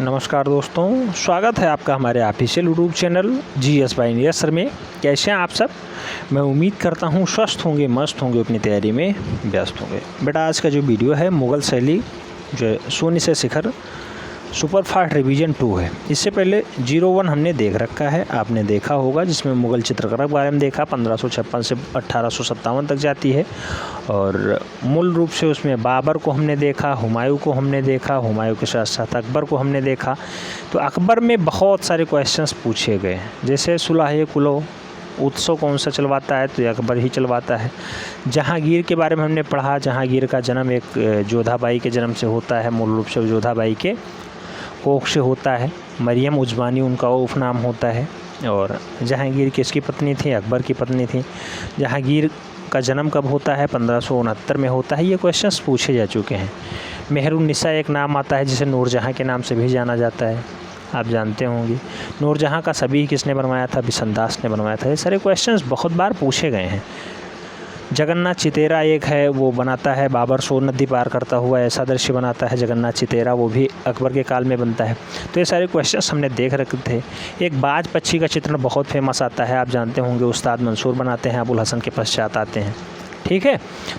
नमस्कार दोस्तों, स्वागत है आपका हमारे official YouTube channel GS by नियस सर में। कैसे हैं आप सब? मैं उम्मीद करता हूं स्वस्थ होंगे, मस्त होंगे, अपनी तैयारी में व्यस्त होंगे। बेटा आज का जो वीडियो है मुग़ल शैली जो है शून्य से शिखर सुपरफास्ट रिवीजन 2 है। इससे पहले 01 हमने देख रखा है, आपने देखा होगा, जिसमें मुग़ल चित्रकला के बारे में देखा। 1556 से 1857 तक जाती है और मूल रूप से उसमें बाबर को हमने देखा, हुमायूं को हमने देखा, हुमायूं के साथ साथ अकबर को हमने देखा। तो अकबर में बहुत सारे क्वेश्चंस पूछे गए, जैसे सुलह कुलो उत्सव कौन सा चलवाता है, तो ये अकबर ही चलवाता है। जहांगीर के बारे में हमने पढ़ा, जहांगीर का जन्म एक जोधाबाई के जन्म से होता है, मूल रूप से जोधाबाई के कोख से होता है। मरियम उज़मानी उनका उपनाम होता है। और जहांगीर किसकी पत्नी थी? अकबर की पत्नी थी। जहांगीर का जन्म कब होता है? 1569 में होता है। ये क्वेश्चंस पूछे जा चुके हैं। मेहरुन्निसा एक नाम आता है जिसे नूरजहाँ के नाम से भी जाना जाता है, आप जानते होंगे। नूरजहाँ का सभी किसने बनवाया था? बिसनदास ने बनवाया था। ये सारे क्वेश्चंस बहुत बार पूछे गए हैं। जगन्नाथ चितेरा एक है, वो बनाता है बाबर, सोन नदी पार करता हुआ ऐसा दृश्य बनाता है जगन्नाथ चितेरा, वो भी अकबर के काल में बनता है। तो ये सारे क्वेश्चंस हमने देख रखे थे। एक बाज पक्षी का चित्रण बहुत फेमस आता है, आप जानते होंगे, उस्ताद मंसूर बनाते हैं, अबुल हसन के पश्चात आते हैं, ठीक है।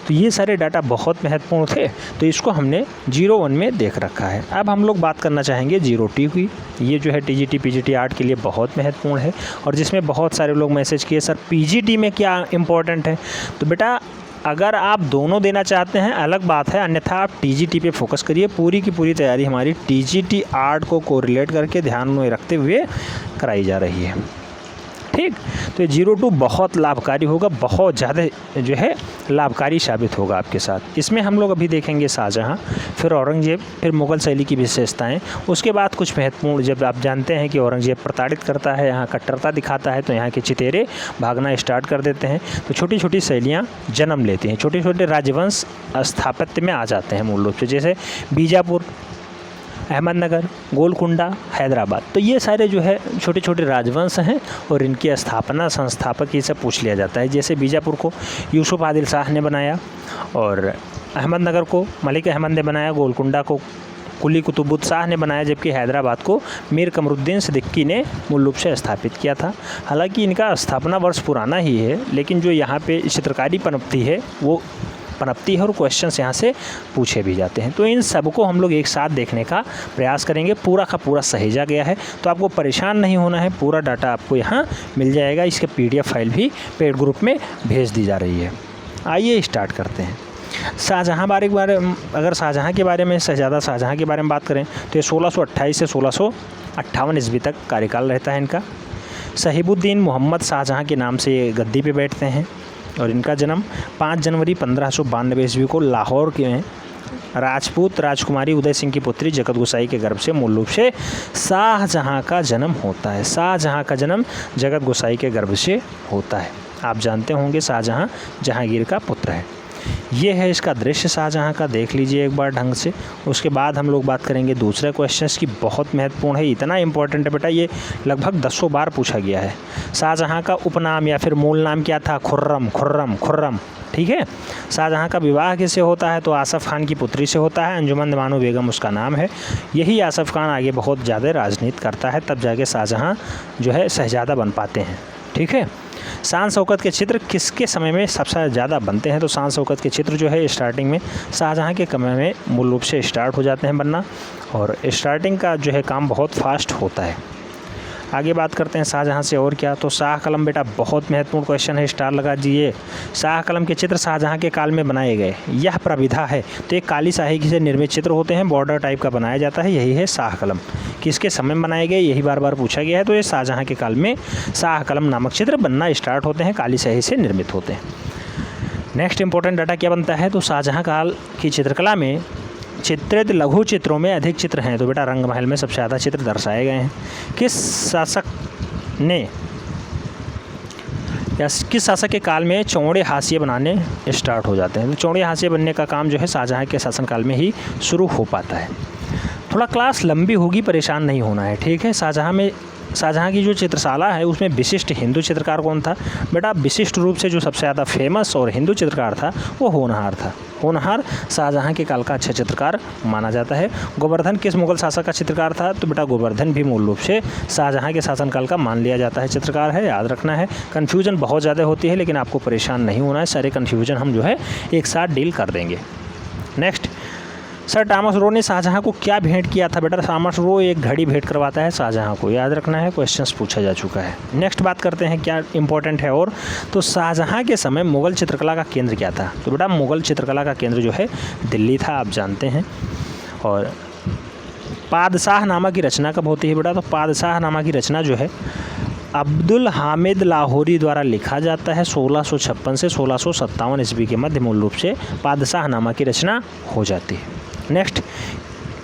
तो ये सारे डाटा बहुत महत्वपूर्ण थे, तो इसको हमने 01 में देख रखा है। अब हम लोग बात करना चाहेंगे 0T की। ये जो है TGT PGT आर्ट के लिए बहुत महत्वपूर्ण है और जिसमें बहुत सारे लोग मैसेज किए, सर PGT में क्या इम्पोर्टेंट है? तो बेटा अगर आप दोनों देना चाहते हैं अलग बात है, अन्यथा आप TGT पे फोकस करिए। पूरी की पूरी तैयारी हमारी TGT आर्ट को कोरिलेट करके ध्यान में रखते हुए कराई जा रही है, ठीक। तो ये 02 बहुत लाभकारी होगा, बहुत ज़्यादा जो है लाभकारी साबित होगा आपके साथ। इसमें हम लोग अभी देखेंगे शाहजहाँ, फिर औरंगजेब, फिर मुग़ल शैली की विशेषताएं, उसके बाद कुछ महत्वपूर्ण, जब आप जानते हैं कि औरंगजेब प्रताड़ित करता है, यहाँ कट्टरता दिखाता है, तो यहाँ के चितेरे भागना स्टार्ट कर देते हैं। तो छोटी छोटी शैलियाँ जन्म लेती हैं, छोटे छोटे राजवंश स्थापत्य में आ जाते हैं मूल रूप से, जैसे बीजापुर, अहमदनगर, गोलकुंडा, हैदराबाद। तो ये सारे जो है छोटे छोटे राजवंश हैं और इनकी स्थापना, संस्थापक, ये सब पूछ लिया जाता है। जैसे बीजापुर को यूसुफ आदिल शाह ने बनाया और अहमदनगर को मलिक अहमद ने बनाया, गोलकुंडा को कुली कुतुबुद्दीन शाह ने बनाया, जबकि हैदराबाद को मीर कमरुद्दीन सिद्दीकी ने मूल रूप से स्थापित किया था। हालांकि इनका स्थापना वर्ष पुराना ही है, लेकिन जो यहाँ पे चित्रकारी पनपती है वो पनपती है और क्वेश्चंस यहाँ से पूछे भी जाते हैं। तो इन सबको हम लोग एक साथ देखने का प्रयास करेंगे। पूरा का पूरा सहेजा गया है, तो आपको परेशान नहीं होना है, पूरा डाटा आपको यहाँ मिल जाएगा। इसके PDF फाइल भी पेड ग्रुप में भेज दी जा रही है। आइए स्टार्ट करते हैं। शाहजहाँ अगर शाहजहाँ के बारे में, शहजादा शाहजहाँ के बारे में बात करें तो ये 1628 से 1658 ईस्वी तक कार्यकाल रहता है इनका। सहीबुद्दीन मोहम्मद शाहजहाँ के नाम से ये गद्दी पे बैठते हैं और इनका जन्म 5 जनवरी 1592 ईस्वी को लाहौर के राजपूत राजकुमारी उदय सिंह की पुत्री जगत गोसाई के गर्भ से मूल रूप से शाहजहाँ का जन्म होता है। शाहजहाँ का जन्म जगत गोसाई के गर्भ से होता है। आप जानते होंगे शाहजहाँ जहांगीर का पुत्र है। ये है इसका दृश्य शाहजहाँ का, देख लीजिए एक बार ढंग से। उसके बाद हम लोग बात करेंगे दूसरे क्वेश्चंस की, बहुत महत्वपूर्ण है, इतना इंपॉर्टेंट है बेटा, ये लगभग 10 बार पूछा गया है। शाहजहाँ का उपनाम या फिर मूल नाम क्या था? खुर्रम, खुर्रम, खुर्रम, ठीक है। शाहजहाँ का विवाह किससे होता है? तो आसफ़ खान की पुत्री से होता है, अंजुमन बानो बेगम उसका नाम है। यही आसफ़ खान आगे बहुत ज़्यादा राजनीति करता है, तब जाके शाहजहाँ जो है शहजादा बन पाते हैं, ठीक है। शान शौकत के चित्र किसके समय में सबसे ज़्यादा बनते हैं? तो शान शौकत के चित्र जो है स्टार्टिंग में शाहजहाँ के समय में मूल रूप से स्टार्ट हो जाते हैं बनना, और स्टार्टिंग का जो है काम बहुत फास्ट होता है। आगे बात करते हैं शाहजहाँ से और क्या, तो शाह कलम बेटा बहुत महत्वपूर्ण क्वेश्चन है, स्टार लगा दीजिए। शाह कलम के चित्र शाहजहाँ के काल में बनाए गए, यह प्रविधा है। तो एक काली स्याही से निर्मित चित्र होते हैं, बॉर्डर टाइप का बनाया जाता है, यही है शाह कलम। किसके समय में बनाए गए, यही बार बार पूछा गया है। तो ये शाहजहाँ के काल में शाह कलम नामक चित्र बनना स्टार्ट होते हैं, काली स्याही से निर्मित होते हैं। नेक्स्ट इंपॉर्टेंट डाटा क्या बनता है? तो शाहजहाँ काल की चित्रकला में चित्रित लघु चित्रों में अधिक चित्र हैं। तो बेटा रंग महल में सबसे ज़्यादा चित्र दर्शाए गए हैं। किस शासक के काल में चौड़े हाशिए बनाने स्टार्ट हो जाते हैं? तो चौड़े हाशिए बनने का काम जो है शाहजहाँ के शासनकाल में ही शुरू हो पाता है। थोड़ा क्लास लंबी होगी, परेशान नहीं होना है, ठीक है। शाहजहाँ की जो चित्रशाला है उसमें विशिष्ट हिंदू चित्रकार कौन था? बेटा विशिष्ट रूप से जो सबसे ज़्यादा फेमस और हिंदू चित्रकार था वो होनहार था। होनहार शाहजहाँ के काल का अच्छा चित्रकार माना जाता है। गोवर्धन किस मुगल शासक का चित्रकार था? तो बेटा गोवर्धन भी मूल रूप से शाहजहाँ के शासनकाल का मान लिया जाता है चित्रकार है, याद रखना है। कन्फ्यूजन बहुत ज़्यादा होती है लेकिन आपको परेशान नहीं होना है, सारे कन्फ्यूजन हम जो है एक साथ डील कर देंगे। नेक्स्ट, सर थॉमस रो ने शाहजहाँ को क्या भेंट किया था? बेटा थॉमस रो एक घड़ी भेंट करवाता है शाहजहाँ को, याद रखना है, क्वेश्चंस पूछा जा चुका है। नेक्स्ट बात करते हैं क्या इंपॉर्टेंट है और, तो शाहजहाँ के समय मुग़ल चित्रकला का केंद्र क्या था? तो बेटा मुग़ल चित्रकला का केंद्र जो है दिल्ली था, आप जानते हैं। और पादशाहनामा की रचना कब होती है बेटा? तो पादशाहनामा की रचना जो है अब्दुल हामिद लाहौरी द्वारा लिखा जाता है 1656 से 1657 ईस्वी के मध्य मूल रूप से पादशाहनामा की रचना हो जाती है। नेक्स्ट,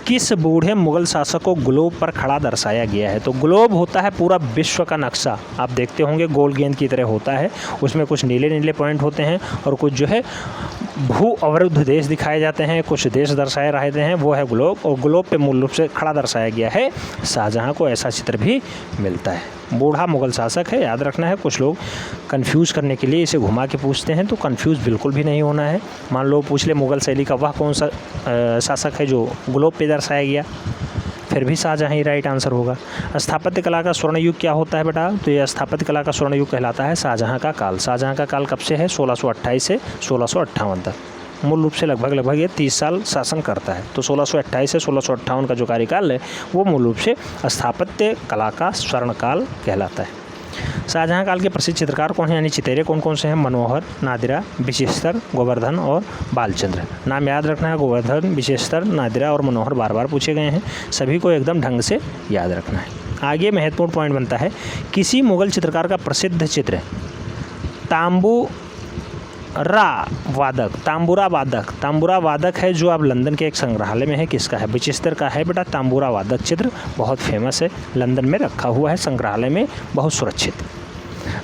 किस बूढ़े मुग़ल शासक को ग्लोब पर खड़ा दर्शाया गया है? तो ग्लोब होता है पूरा विश्व का नक्शा, आप देखते होंगे गोल गेंद की तरह होता है, उसमें कुछ नीले नीले पॉइंट होते हैं और कुछ जो है भू अवरुद्ध देश दिखाए जाते हैं, कुछ देश दर्शाए रहते हैं, वो है ग्लोब। और ग्लोब पे मूल रूप से खड़ा दर्शाया गया है शाहजहाँ को, ऐसा चित्र भी मिलता है। बूढ़ा मुग़ल शासक है, याद रखना है। कुछ लोग कंफ्यूज करने के लिए इसे घुमा के पूछते हैं, तो कंफ्यूज बिल्कुल भी नहीं होना है। मान लो पूछ ले मुग़ल शैली का वह कौन सा शासक है जो ग्लोब पे दर्शाया गया, फिर भी शाहजहाँ ही राइट आंसर होगा। स्थापत्य कला का स्वर्ण युग क्या होता है बेटा? तो ये स्थापत्य कला का स्वर्ण युग कहलाता है शाहजहाँ का काल। शाहजहाँ का काल कब से है? 1628 से 1658 तक। मूल रूप से लगभग ये 30 साल शासन करता है। तो 1628 से 1658 का जो कार्यकाल है वो मूल रूप से स्थापत्य कला का स्वर्णकाल कहलाता है। शाहजहाँ काल के प्रसिद्ध चित्रकार कौन हैं, यानी चितेरे कौन कौन से हैं? मनोहर, नादिरा, विशेषतर, गोवर्धन और बालचंद्र। नाम याद रखना है, गोवर्धन, विशेषतर, नादिरा और मनोहर बार बार पूछे गए हैं, सभी को एकदम ढंग से याद रखना है। आगे महत्वपूर्ण पॉइंट बनता है, किसी मुग़ल चित्रकार का प्रसिद्ध चित्र तांबुरा वादक है जो अब लंदन के एक संग्रहालय में है, किसका है? विचेस्टर का है बेटा तांबुरा वादक चित्र, बहुत फेमस है, लंदन में रखा हुआ है संग्रहालय में, बहुत सुरक्षित।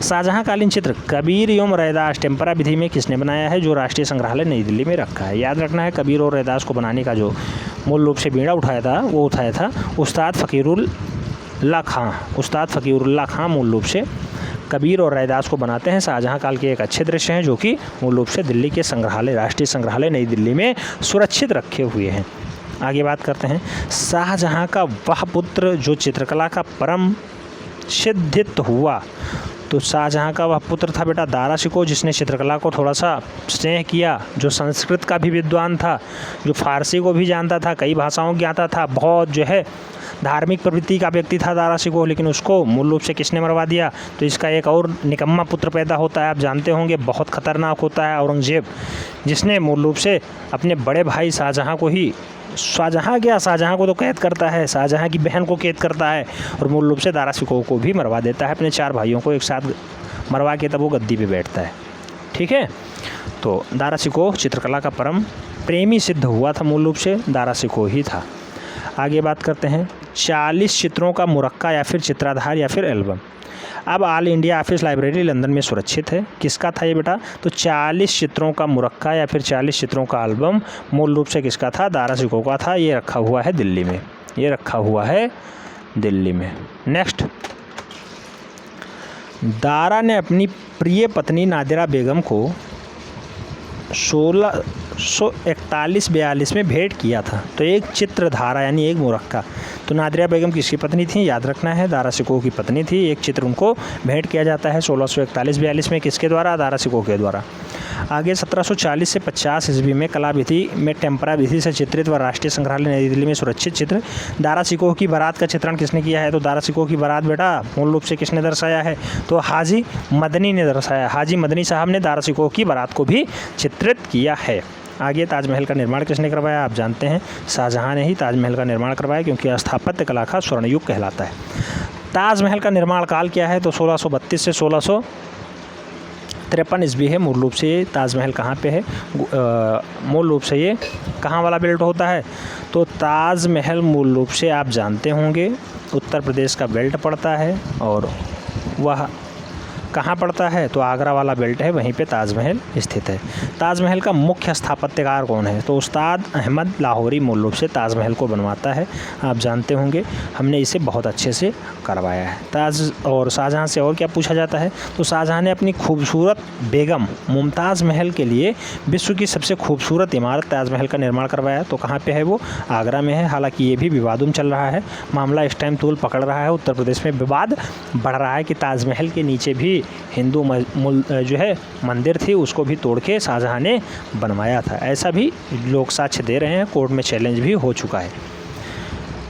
शाहजहाँ कालीन चित्र कबीर एवं रैदास टेम्परा विधि में किसने बनाया है? जो राष्ट्रीय संग्रहालय नई दिल्ली में रखा है। याद रखना है, कबीर और रैदास को बनाने का जो मूल रूप से बीड़ा उठाया था उस्ताद फ़कीरुल्लाह खां मूल रूप से कबीर और रैदास को बनाते हैं। शाहजहाँ काल के एक अच्छे दृश्य हैं जो कि मूल रूप से दिल्ली के संग्रहालय, राष्ट्रीय संग्रहालय नई दिल्ली में सुरक्षित रखे हुए हैं। आगे बात करते हैं, शाहजहाँ का वह पुत्र जो चित्रकला का परम सिद्धित हुआ, तो शाहजहाँ का वह पुत्र था बेटा दारा शिकोह, जिसने चित्रकला को थोड़ा सा स्नेह किया, जो संस्कृत का भी विद्वान था, जो फारसी को भी जानता था, कई भाषाओं की आता था, बहुत जो है धार्मिक प्रवृत्ति का व्यक्ति था दारा शिकोह, लेकिन उसको मूल रूप से किसने मरवा दिया? तो इसका एक और निकम्मा पुत्र पैदा होता है, आप जानते होंगे, बहुत खतरनाक होता है, औरंगजेब, जिसने मूल रूप से अपने बड़े भाई शाहजहाँ को तो कैद करता है, शाहजहाँ की बहन को कैद करता है और मूल रूप से दारा शिकोह को भी मरवा देता है, अपने 4 भाइयों को एक साथ मरवा के तब वो गद्दी पे बैठता है। ठीक है, तो दारा शिकोह चित्रकला का परम प्रेमी सिद्ध हुआ था, मूल रूप से दारा शिकोह ही था। आगे बात करते हैं, 40 चित्रों का मुरक्का या फिर चित्राधार या फिर एल्बम अब all India office library London में सुरक्षित है, किसका था ये बेटा? तो 40 चित्रों का मुरक्का या फिर 40 चित्रों का एल्बम मूल रूप से किसका था? दारा शिकोह का था। ये रखा हुआ है दिल्ली में, नेक्स्ट, दारा ने अपनी प्रिय पत्नी नादिरा बेगम को 1641-42 में भेंट किया था। तो एक चित्रधारा यानी एक मुरक्का, तो नादिरा बेगम किसकी पत्नी थी? याद रखना है, दारा शिकोह की पत्नी थी। एक चित्र उनको भेंट किया जाता है 1641-42 में, किसके द्वारा? दारा शिकोह के द्वारा। आगे 1740 से 50 ईस्वी में कला विधि में टेम्परा विधि से चित्रित व राष्ट्रीय संग्रहालय नई दिल्ली में सुरक्षित चित्र दारा शिकोह की बारात का चित्रण किसने किया है? तो दारा शिकोह की बारात बेटा मूल रूप से किसने दर्शाया है? तो हाजी मदनी ने दर्शाया। हाजी मदनी साहब ने दारा शिकोह की बारात को भी चित्रित किया है। आगे ताजमहल का निर्माण किसने करवाया? आप जानते हैं शाहजहाँ ने ही ताजमहल का निर्माण करवाया, क्योंकि स्थापत्य कला का स्वर्ण युग कहलाता है। ताजमहल का निर्माण काल क्या है? तो 1632 से 1653 ईस्वी है। मूल रूप से ये ताजमहल कहाँ पे है? मूल रूप से ये कहाँ वाला बेल्ट होता है? तो ताजमहल मूल रूप से आप जानते होंगे उत्तर प्रदेश का बेल्ट पड़ता है और वह कहाँ पड़ता है? तो आगरा वाला बेल्ट है, वहीं पे ताजमहल स्थित है। ताजमहल का मुख्य स्थापत्यकार कौन है? तो उस्ताद अहमद लाहौरी मूल रूप से ताजमहल को बनवाता है। आप जानते होंगे, हमने इसे बहुत अच्छे से करवाया है। और शाहजहाँ से और क्या पूछा जाता है? तो शाहजहाँ ने अपनी खूबसूरत बेगम मुमताज़ महल के लिए विश्व की सबसे खूबसूरत इमारत ताजमहल का निर्माण करवाया। तो कहाँ पे है वो? आगरा में है। हालांकि ये भी विवादों में चल रहा है, मामला इस टाइम तूल पकड़ रहा है। उत्तर प्रदेश में विवाद बढ़ रहा है कि ताजमहल के नीचे भी हिंदू जो है मंदिर थी, उसको भी तोड़ के शाहजहाँ ने बनवाया था। ऐसा भी लोग साक्ष्य दे रहे हैं, कोर्ट में चैलेंज भी हो चुका है।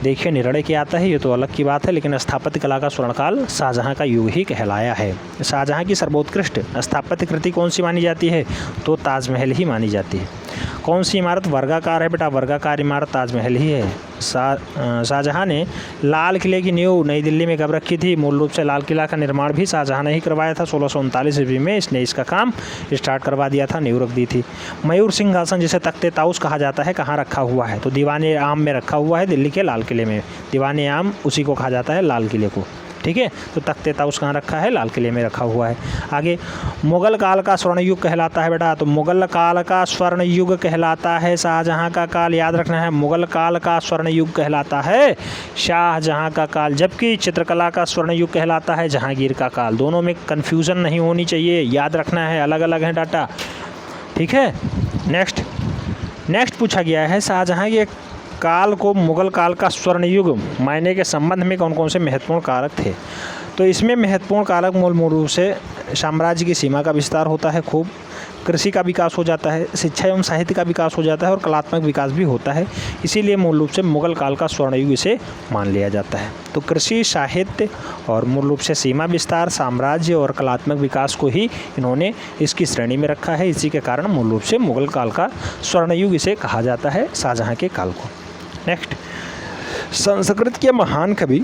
देखिए निर्णय क्या आता है, ये तो अलग की बात है, लेकिन स्थापत्य कला का स्वर्णकाल शाहजहाँ का युग ही कहलाया है। शाहजहाँ की सर्वोत्कृष्ट स्थापत्य कृति कौन सी मानी जाती है? तो ताजमहल ही मानी जाती है। कौन सी इमारत वर्गाकार है? बेटा वर्गाकार इमारत ताजमहल ही है। शाहजहाँ ने लाल किले की नींव नई दिल्ली में कब रखी थी? मूल रूप से लाल किला का निर्माण भी शाहजहाँ ने ही करवाया था। 1639 ईस्वी में इसने इसका काम स्टार्ट करवा दिया था, नींव रख दी थी। मयूर सिंहासन जिसे तख्ते ताउस कहा जाता है, कहाँ रखा हुआ है? तो दीवाने आम में रखा हुआ है, दिल्ली के लाल किले में। दीवाने आम उसी को कहा जाता है, लाल किले को। ठीक है, तो तख्ते ताउस कहाँ रखा है? लाल किले में रखा हुआ है। आगे, मुगल काल का स्वर्ण युग कहलाता है बेटा। तो मुगल काल का स्वर्ण युग कहलाता है शाहजहाँ का काल, याद रखना है। मुगल काल का स्वर्ण युग कहलाता है शाहजहाँ का काल, जबकि चित्रकला का स्वर्ण युग कहलाता है जहांगीर का काल। दोनों में कन्फ्यूज़न नहीं होनी चाहिए, याद रखना है, अलग अलग है डाटा। ठीक है, नेक्स्ट पूछा गया है शाहजहाँ के काल को मुगल काल का स्वर्ण युग मायने के संबंध में कौन कौन से महत्वपूर्ण कारक थे? तो इसमें महत्वपूर्ण कारक मूल रूप से साम्राज्य की सीमा का विस्तार होता है, खूब कृषि का विकास हो जाता है, शिक्षा एवं साहित्य का विकास हो जाता है और कलात्मक विकास भी होता है। इसीलिए मूल रूप से मुगल काल का स्वर्ण युग इसे मान लिया जाता है। तो कृषि, साहित्य और मूल रूप से सीमा विस्तार, साम्राज्य और कलात्मक विकास को ही इन्होंने इसकी श्रेणी में रखा है। इसी के कारण मूल रूप से मुगल काल का स्वर्ण युग इसे कहा जाता है, शाहजहाँ के काल को। नेक्स्ट, संस्कृत के महान कवि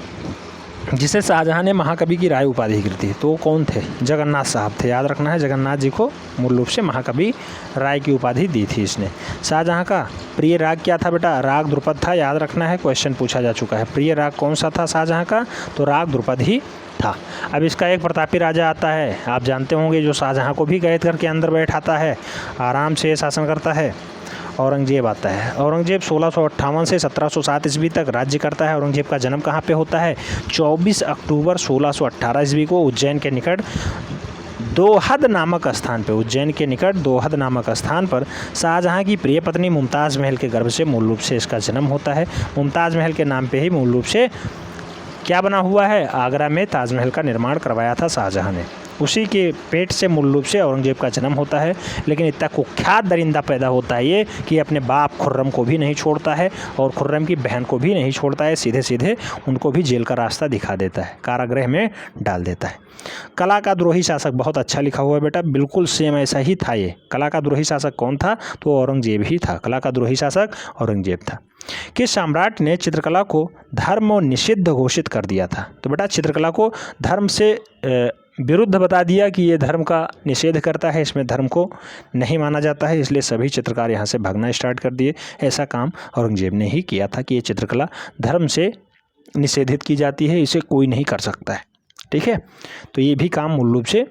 जिसे शाहजहाँ ने महाकवि की राय उपाधि दी थी, तो कौन थे? जगन्नाथ साहब थे, याद रखना है। जगन्नाथ जी को मूल रूप से महाकवि राय की उपाधि दी थी इसने। शाहजहाँ का प्रिय राग क्या था बेटा? राग ध्रुपद था, याद रखना है, क्वेश्चन पूछा जा चुका है। प्रिय राग कौन सा था शाहजहाँ का? तो राग ध्रुपद ही था। अब इसका एक प्रतापी राजा आता है, आप जानते होंगे, जो शाहजहाँ को भी कैद करके अंदर बैठाता है, आराम से शासन करता है। औरंगजेब आता है। औरंगजेब 1658 से 1707 ईस्वी तक राज्य करता है। औरंगजेब का जन्म कहाँ पे होता है? 24 अक्टूबर 1618 ईस्वी को उज्जैन के निकट दोहद नामक स्थान पर, उज्जैन के निकट दोहद नामक स्थान पर शाहजहाँ की प्रिय पत्नी मुमताज़ महल के गर्भ से मूल रूप से इसका जन्म होता है। मुमताज़ महल के नाम पे ही मूल रूप से क्या बना हुआ है? आगरा में ताजमहल का निर्माण करवाया था शाहजहाँ ने। उसी के पेट से मूल रूप से औरंगजेब का जन्म होता है। लेकिन इतना कुख्यात दरिंदा पैदा होता है ये कि अपने बाप खुर्रम को भी नहीं छोड़ता है और खुर्रम की बहन को भी नहीं छोड़ता है, सीधे सीधे उनको भी जेल का रास्ता दिखा देता है, कारागृह में डाल देता है। कला का द्रोही शासक, बहुत अच्छा लिखा हुआ है बेटा, बिल्कुल सेम ऐसा ही था ये। कला का द्रोही शासक कौन था? तो औरंगजेब ही था। कला का द्रोही शासक औरंगजेब था। किस सम्राट ने चित्रकला को धर्म और निषिद्ध घोषित कर दिया था? तो बेटा चित्रकला को धर्म से विरुद्ध बता दिया कि ये धर्म का निषेध करता है, इसमें धर्म को नहीं माना जाता है, इसलिए सभी चित्रकार यहाँ से भागना स्टार्ट कर दिए। ऐसा काम औरंगजेब ने ही किया था कि ये चित्रकला धर्म से निषेधित की जाती है, इसे कोई नहीं कर सकता है। ठीक है, तो ये भी काम मूल रूप से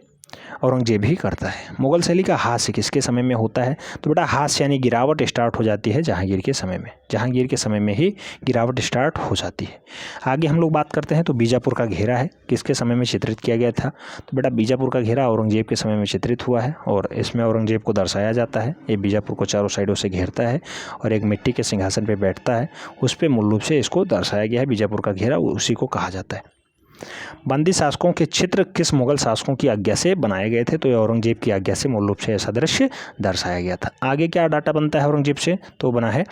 औरंगजेब ही करता है। मुगल शैली का हास्य किसके समय में होता है? तो बेटा हास्य यानी गिरावट स्टार्ट हो जाती है जहांगीर के समय में। जहांगीर के समय में ही गिरावट स्टार्ट हो जाती है। आगे हम लोग बात करते हैं तो बीजापुर का घेरा है, किसके समय में चित्रित किया गया था? तो बेटा बीजापुर का घेरा औरंगजेब के समय में चित्रित हुआ है और इसमें औरंगजेब को दर्शाया जाता है। ये बीजापुर को चारों साइडों से घेरता है और एक मिट्टी के सिंहासन पर बैठता है, उस पर मूल रूप से इसको दर्शाया गया है। बीजापुर का घेरा उसी को कहा जाता है। बंदी शासकों के चित्र किस मुगल शासकों की आज्ञा से बनाए गए थे? तो ये औरंगजेब की आज्ञा से मूल रूप से ऐसा दृश्य दर्शाया गया था। आगे क्या डाटा बनता है औरंगजेब से? तो बना है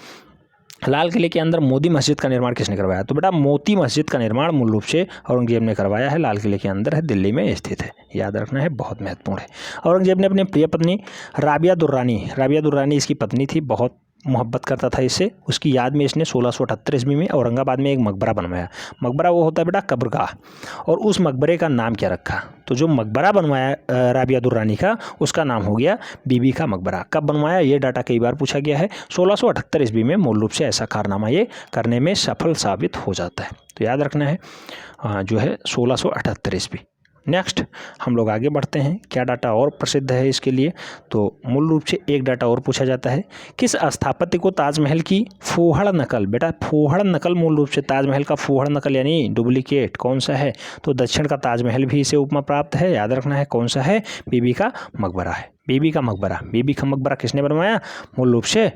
लाल किले के अंदर मोती मस्जिद का निर्माण किसने करवाया? तो बेटा मोती मस्जिद का निर्माण मूल रूप से औरंगजेब ने करवाया है। लाल किले के अंदर है, दिल्ली में स्थित है, याद रखना है, बहुत महत्वपूर्ण है। औरंगजेब ने अपनी प्रिय पत्नी राबिया दुर्रानी इसकी पत्नी थी, बहुत मोहब्बत करता था इससे। उसकी याद में इसने 1678 ईस्वी में औरंगाबाद में एक मकबरा बनवाया। मकबरा वो होता है बेटा कब्रगाह, और उस मकबरे का नाम क्या रखा? तो जो मकबरा बनवाया राबिया दुर्रानी का, उसका नाम हो गया बीबी का मकबरा। कब बनवाया ये डाटा कई बार पूछा गया है। 1678 ईस्वी में मूल रूप से ऐसा कारनामा ये करने में सफल साबित हो जाता है, तो याद रखना है जो है 1678 ईस्वी। नेक्स्ट हम लोग आगे बढ़ते हैं। क्या डाटा और प्रसिद्ध है इसके लिए, तो मूल रूप से एक डाटा और पूछा जाता है, किस स्थापत्य को ताजमहल की फूहड़ नकल, बेटा फूहड़ नकल मूल रूप से ताजमहल का फूहड़ नकल यानी डुप्लीकेट कौन सा है, तो दक्षिण का ताजमहल भी इसे उपमा प्राप्त है, याद रखना है कौन सा है, बीबी का मकबरा है। बीबी का मकबरा, बीबी का मकबरा किसने बनवाया, मूल रूप से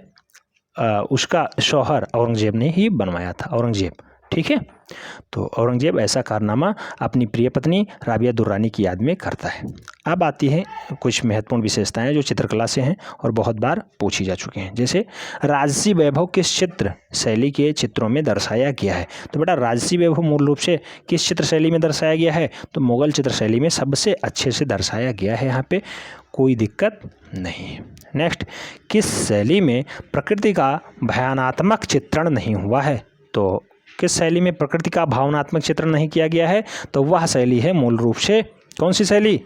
उसका शौहर औरंगजेब ने ही बनवाया था, औरंगजेब, ठीक है। तो औरंगजेब ऐसा कारनामा अपनी प्रिय पत्नी राबिया दुर्रानी की याद में करता है। अब आती है कुछ महत्वपूर्ण विशेषताएं जो चित्रकला से हैं और बहुत बार पूछी जा चुकी हैं, जैसे राजसी वैभव किस चित्र शैली के चित्रों में दर्शाया गया है, तो बेटा राजसी वैभव मूल रूप से किस चित्र शैली में दर्शाया गया है, तो मुगल चित्र शैली में सबसे अच्छे से दर्शाया गया है, यहाँ पे कोई दिक्कत नहीं है। नेक्स्ट, किस शैली में प्रकृति का भावनात्मक चित्रण नहीं हुआ है, तो किस शैली में प्रकृति का भावनात्मक चित्रण नहीं किया गया है, तो वह शैली है मूल रूप से कौन सी शैली,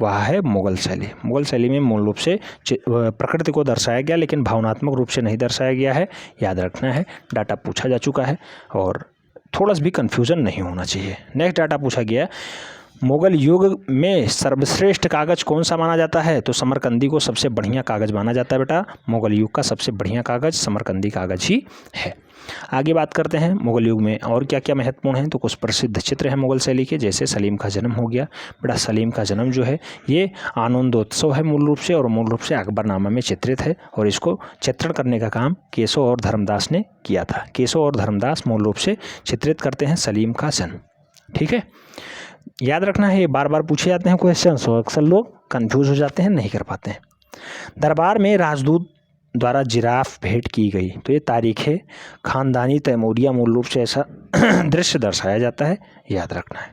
वह है मुगल शैली। मुगल शैली में मूल रूप से प्रकृति को दर्शाया गया लेकिन भावनात्मक रूप से नहीं दर्शाया गया है, याद रखना है। डाटा पूछा जा चुका है और थोड़ा सा भी कन्फ्यूज़न नहीं होना चाहिए। नेक्स्ट डाटा पूछा गया, मुगल युग में सर्वश्रेष्ठ कागज कौन सा माना जाता है, तो समरकंदी को सबसे बढ़िया कागज माना जाता है बेटा, मुगल युग का सबसे बढ़िया कागज समरकंदी कागज ही है। आगे बात करते हैं मुगल युग में और क्या क्या महत्वपूर्ण है, तो कुछ प्रसिद्ध चित्र हैं मुगल शैली के, जैसे सलीम का जन्म हो गया, बेटा सलीम का जन्म जो है ये आनंदोत्सव है मूल रूप से, और मूल रूप से अकबरनामा में चित्रित है, और इसको चित्रण करने का काम केशव और धर्मदास ने किया था। केशव और धर्मदास मूल रूप से चित्रित करते हैं सलीम का जन्म, ठीक है। याद रखना है, ये बार बार पूछे जाते हैं क्वेश्चन, तो अक्सर लोग कंफ्यूज हो जाते हैं, नहीं कर पाते हैं। दरबार में राजदूत द्वारा जिराफ भेंट की गई, तो ये तारीख है खानदानी तैमूरिया मूल रूप से ऐसा दृश्य दर्शाया जाता है, याद रखना है।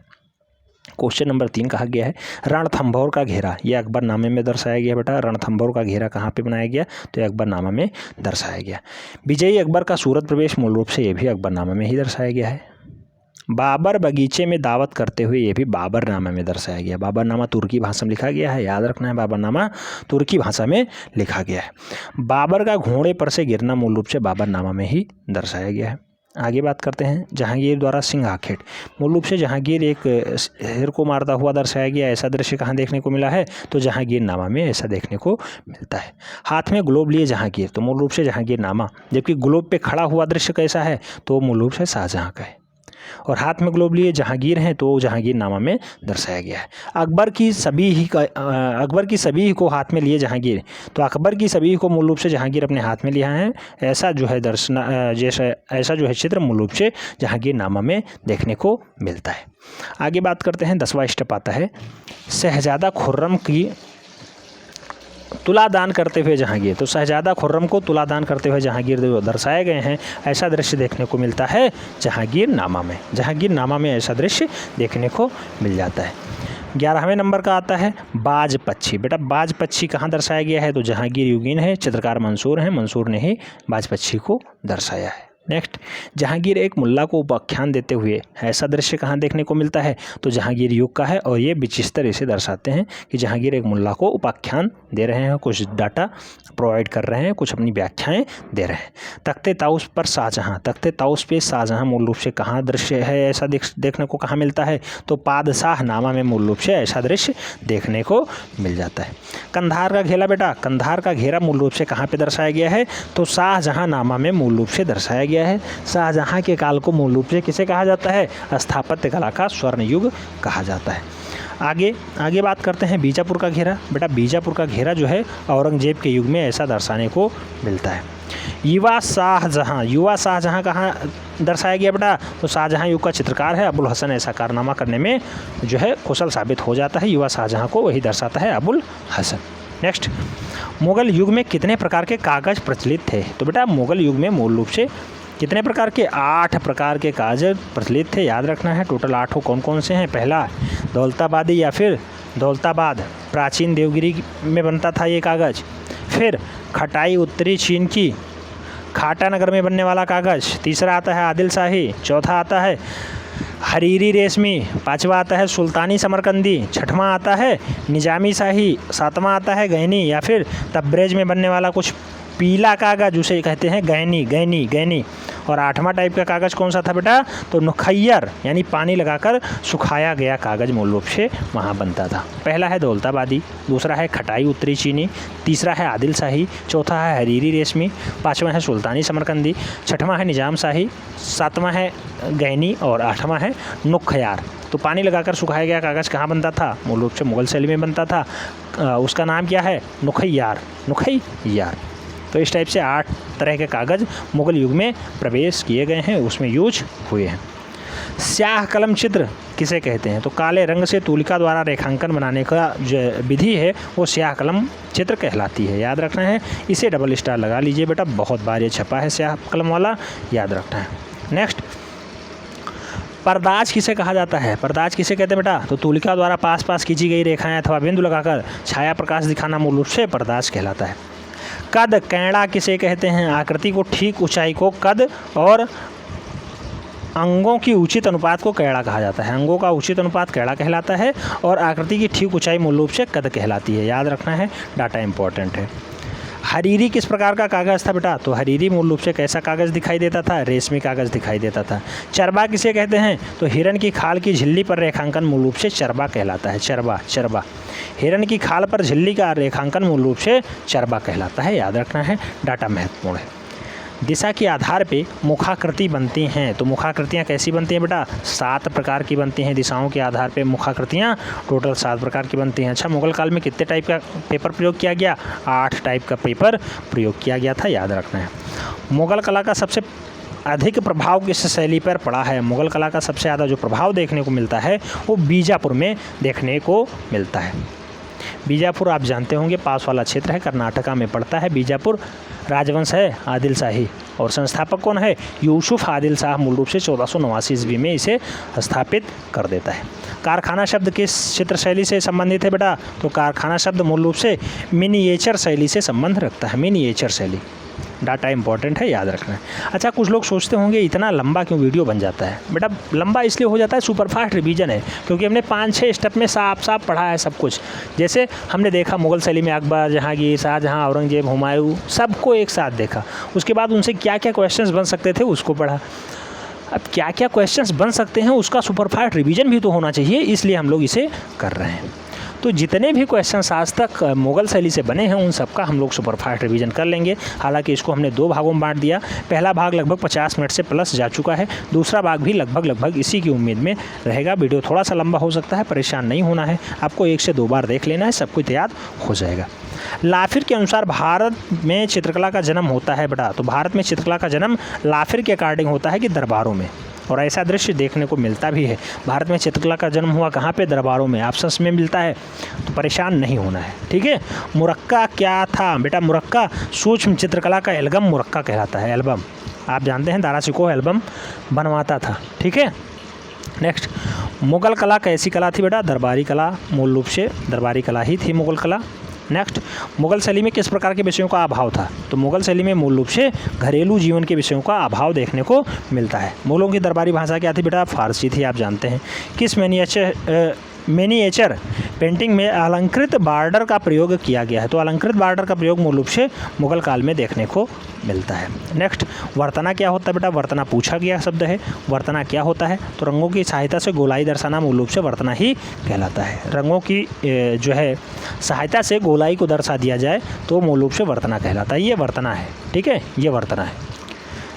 क्वेश्चन नंबर 3 कहा गया है रणथंभौर का घेरा, यह अकबरनामे में दर्शाया गया बेटा। रणथंभौर का घेरा कहाँ पे बनाया गया, तो यह अकबरनामा में दर्शाया गया। विजयी अकबर का सूरत प्रवेश मूल रूप से ये भी अकबरनामा में ही दर्शाया गया है। बाबर बगीचे में दावत करते हुए, ये भी बाबरनामा में दर्शाया गया। बाबरनामा तुर्की भाषा में लिखा गया है, याद रखना है बाबरनामा तुर्की भाषा में लिखा गया है। बाबर का घोड़े पर से गिरना मूल रूप से बाबरनामा में ही दर्शाया गया है। आगे बात करते हैं जहांगीर द्वारा सिंह आखेट, मूल रूप से जहांगीर एक शेर को मारता हुआ दर्शाया गया, ऐसा दृश्य कहाँ देखने को मिला है, तो जहांगीर नामा में ऐसा देखने को मिलता है। हाथ में ग्लोब लिए जहांगीर, तो मूल रूप से जहांगीर नामा, जबकि ग्लोब पे खड़ा हुआ दृश्य कैसा है, तो मूल रूप से शाहजहाँ का है। और हाथ में ग्लोब लिए जहांगीर हैं, तो जहांगीर नामा में दर्शाया गया है। अकबर की सभी को हाथ में लिए जहांगीर, तो अकबर की सभी को मूल रूप से जहांगीर अपने हाथ में लिया है, ऐसा जो है ऐसा जो है चित्र मूल रूप से जहांगीर नामा में देखने को मिलता है। आगे बात करते हैं 10वां स्टेप आता है शहजादा खुर्रम की तुलादान करते हुए जहांगीर, तो शहजादा खुर्रम को तुलादान करते हुए जहांगीर दर्शाए गए हैं, ऐसा दृश्य देखने को मिलता है जहांगीर नामा में। जहांगीर नामा में ऐसा दृश्य देखने को मिल जाता है। 11वें नंबर का आता है बाज पक्षी, बेटा बाज पक्षी कहाँ दर्शाया गया है, तो जहांगीर युगीन है, चित्रकार मंसूर हैं, मंसूर ने ही बाज पक्षी को दर्शाया है। नेक्स्ट, जहांगीर एक मुल्ला को उपाख्यान देते हुए, ऐसा दृश्य कहाँ देखने को मिलता है, तो जहांगीर युग का है, और ये बिचिस्तर इसे दर्शाते हैं कि जहांगीर एक मुल्ला को उपाख्यान दे रहे हैं, कुछ डाटा प्रोवाइड कर रहे हैं, कुछ अपनी व्याख्याएं दे रहे हैं। तख्ते ताउस पर शाहजहाँ, तख्ते ताउस पे शाहजहाँ मूल रूप से कहाँ दृश्य है, ऐसा देखने को कहाँ मिलता है, तो पादशाह नामा में मूल रूप से ऐसा दृश्य देखने को मिल जाता है। कंधार का घेरा, बेटा कंधार का घेरा मूल रूप से कहाँ पे दर्शाया गया है, तो शाहजहाँ नामा में मूल रूप से दर्शाया गया है। शाहजहाँ के काल को मूल रूप से किसे कहा जाता है, स्थापत्य कला का स्वर्ण युग कहा जाता है। आगे बात करते हैं बीजापुर का घेरा, बेटा बीजापुर का घेरा जो है औरंगजेब के युग में ऐसा दर्शाने को मिलता है। युवा शाहजहाँ कहाँ दर्शाया गया बेटा, तो शाहजहाँ युग का चित्रकार है अबुल हसन, ऐसा कारनामा करने में जो है कुशल साबित हो जाता है। युवा शाहजहाँ को वही दर्शाता है अबुल हसन। नेक्स्ट, मुगल युग में कितने प्रकार के कागज प्रचलित थे, तो बेटा मुगल युग में मूल रूप से कितने प्रकार के, 8 प्रकार के कागज प्रचलित थे, याद रखना है। टोटल 8 कौन कौन से हैं, पहला दौलताबादी या फिर दौलताबाद, प्राचीन देवगिरी में बनता था ये कागज़। फिर खटाई उत्तरी चीन की खाटा नगर में बनने वाला कागज़। तीसरा आता है आदिल शाही। चौथा आता है हरीरी रेशमी। पांचवा आता है सुल्तानी समरकंदी। छठवां आता है निजामी शाही। सातवां आता है गहनी या फिर तब्रेज में बनने वाला कुछ पीला कागज उसे कहते हैं गैनी। और 8वां टाइप का कागज़ कौन सा था बेटा? तो नुखैयर, यानी पानी लगाकर सुखाया गया कागज़ मूल रूप से वहाँ बनता था। पहला है दौलताबादी, दूसरा है खटाई उत्तरी चीनी, तीसरा है आदिल शाही, चौथा है हरीरी रेशमी, 5वां है सुल्तानी समरकंदी, 6वां है निज़ाम शाही, 7वां है गैनी और 8वां है नुखैयार। तो पानी लगाकर सुखाया गया कागज़ कहाँ बनता था? मूल रूप से मुग़ल शैली में बनता था। उसका नाम क्या है? नुखैयार। तो इस टाइप से 8 तरह के कागज़ मुग़ल युग में प्रवेश किए गए हैं, उसमें यूज हुए हैं। स्याह कलम चित्र किसे कहते हैं? तो काले रंग से तूलिका द्वारा रेखांकन बनाने का जो विधि है वो स्याह कलम चित्र कहलाती है, याद रखना है। इसे डबल स्टार लगा लीजिए बेटा, बहुत बार ये छपा है स्याह कलम वाला, याद रखना है। नेक्स्ट, परदाज किसे कहा जाता है? परदाज किसे कहते हैं बेटा? तो तूलिका द्वारा पास पास खींची गई रेखाएं अथवा बिंदु लगाकर छाया प्रकाश दिखाना मूल रूप से परदाज कहलाता है। कद कैड़ा किसे कहते हैं? आकृति को ठीक ऊंचाई को कद और अंगों की उचित अनुपात को कैड़ा कहा जाता है। अंगों का उचित अनुपात कैड़ा कहलाता है और आकृति की ठीक ऊंचाई मूल रूप से कद कहलाती है, याद रखना है, डाटा इंपॉर्टेंट है। हरीरी किस प्रकार का कागज़ था बेटा? तो हरीरी मूल रूप से कैसा कागज़ दिखाई देता था? रेशमी कागज़ दिखाई देता था। चरबा किसे कहते हैं? तो हिरन की खाल की झिल्ली पर रेखांकन मूल रूप से चरबा कहलाता है। चरबा हिरन की खाल पर झिल्ली का रेखांकन मूल रूप से चरबा कहलाता है, याद रखना है, डाटा महत्वपूर्ण है। दिशा के आधार पे मुखाकृति बनती हैं। तो मुखाकृतियाँ कैसी बनती हैं बेटा? 7 प्रकार की बनती हैं। दिशाओं के आधार पे मुखाकृतियाँ टोटल 7 प्रकार की बनती हैं। अच्छा, मुग़ल काल में कितने टाइप का पेपर प्रयोग किया गया? 8 टाइप का पेपर प्रयोग किया गया था, याद रखना है। मुग़ल कला का सबसे अधिक प्रभाव किस शैली पर पड़ा है? मुग़ल कला का सबसे ज़्यादा जो प्रभाव देखने को मिलता है वो बीजापुर में देखने को मिलता है। बीजापुर आप जानते होंगे पास वाला क्षेत्र है, कर्नाटका में पड़ता है। बीजापुर राजवंश है आदिल शाही और संस्थापक कौन है? यूसुफ आदिल शाह मूल रूप से 1489 ईस्वी में इसे स्थापित कर देता है। कारखाना शब्द किस चित्र शैली से संबंधित है बेटा? तो कारखाना शब्द मूल रूप से मिनिएचर शैली से संबंध रखता है। मिनिएचर शैली, डाटा इंपॉर्टेंट है, याद रखना है। अच्छा, कुछ लोग सोचते होंगे इतना लंबा क्यों वीडियो बन जाता है? बेटा लंबा इसलिए हो जाता है, सुपरफास्ट रिवीजन है, क्योंकि हमने 5-6 स्टेप में साफ पढ़ा है सब कुछ। जैसे हमने देखा मुग़ल शैली में अकबर, जहांगीर, शाहजहां, औरंगजेब, हुमायूं, सबको एक साथ देखा। उसके बाद उनसे क्या क्या क्वेश्चंस बन सकते थे उसको पढ़ा। अब क्या क्या क्वेश्चंस बन सकते हैं उसका सुपरफास्ट रिवीजन भी तो होना चाहिए, इसलिए हम लोग इसे कर रहे हैं। तो जितने भी क्वेश्चंस आज तक मुग़ल शैली से बने हैं उन सबका हम लोग सुपरफास्ट रिवीजन कर लेंगे। हालांकि इसको हमने 2 भागों में बांट दिया। पहला भाग लगभग 50 मिनट से प्लस जा चुका है, दूसरा भाग भी लगभग इसी की उम्मीद में रहेगा। वीडियो थोड़ा सा लंबा हो सकता है, परेशान नहीं होना है, आपको 1 से 2 बार देख लेना है, सब कुछ याद हो जाएगा। लाफिर के अनुसार भारत में चित्रकला का जन्म होता है बेटा? तो भारत में चित्रकला का जन्म लाफिर के अकॉर्डिंग होता है कि दरबारों में, और ऐसा दृश्य देखने को मिलता भी है। भारत में चित्रकला का जन्म हुआ कहाँ पे? दरबारों में। ऑप्शंस में मिलता है, तो परेशान नहीं होना है, ठीक है। मुरक्का क्या था बेटा? मुरक्का सूक्ष्म चित्रकला का एल्बम मुरक्का कहलाता है। एल्बम आप जानते हैं, दारा शिकोह एल्बम बनवाता था, ठीक है। नेक्स्ट, मुग़ल कला कैसी कला थी बेटा? दरबारी कला, मूल रूप से दरबारी कला ही थी मुग़ल कला। नेक्स्ट, मुग़ल शैली में किस प्रकार के विषयों का अभाव था? तो मुग़ल शैली में मूल रूप से घरेलू जीवन के विषयों का अभाव देखने को मिलता है। मुग़लों की दरबारी भाषा क्या थी बेटा? फारसी थी, आप जानते हैं। किस मिनिएचर पेंटिंग में अलंकृत बॉर्डर का प्रयोग किया गया है? तो अलंकृत बॉर्डर का प्रयोग मूल रूप से मुग़ल काल में देखने को मिलता है। नेक्स्ट, वर्तना क्या होता है बेटा? वर्तना पूछा गया शब्द है। वर्तना क्या होता है? तो रंगों की सहायता से गोलाई दर्शाना मूल रूप से वर्तना ही कहलाता है। रंगों की जो है सहायता से गोलाई को दर्शा दिया जाए तो मूल रूप से वर्तना कहलाता है। ये वर्तना है, ठीक है, ये वर्तना है।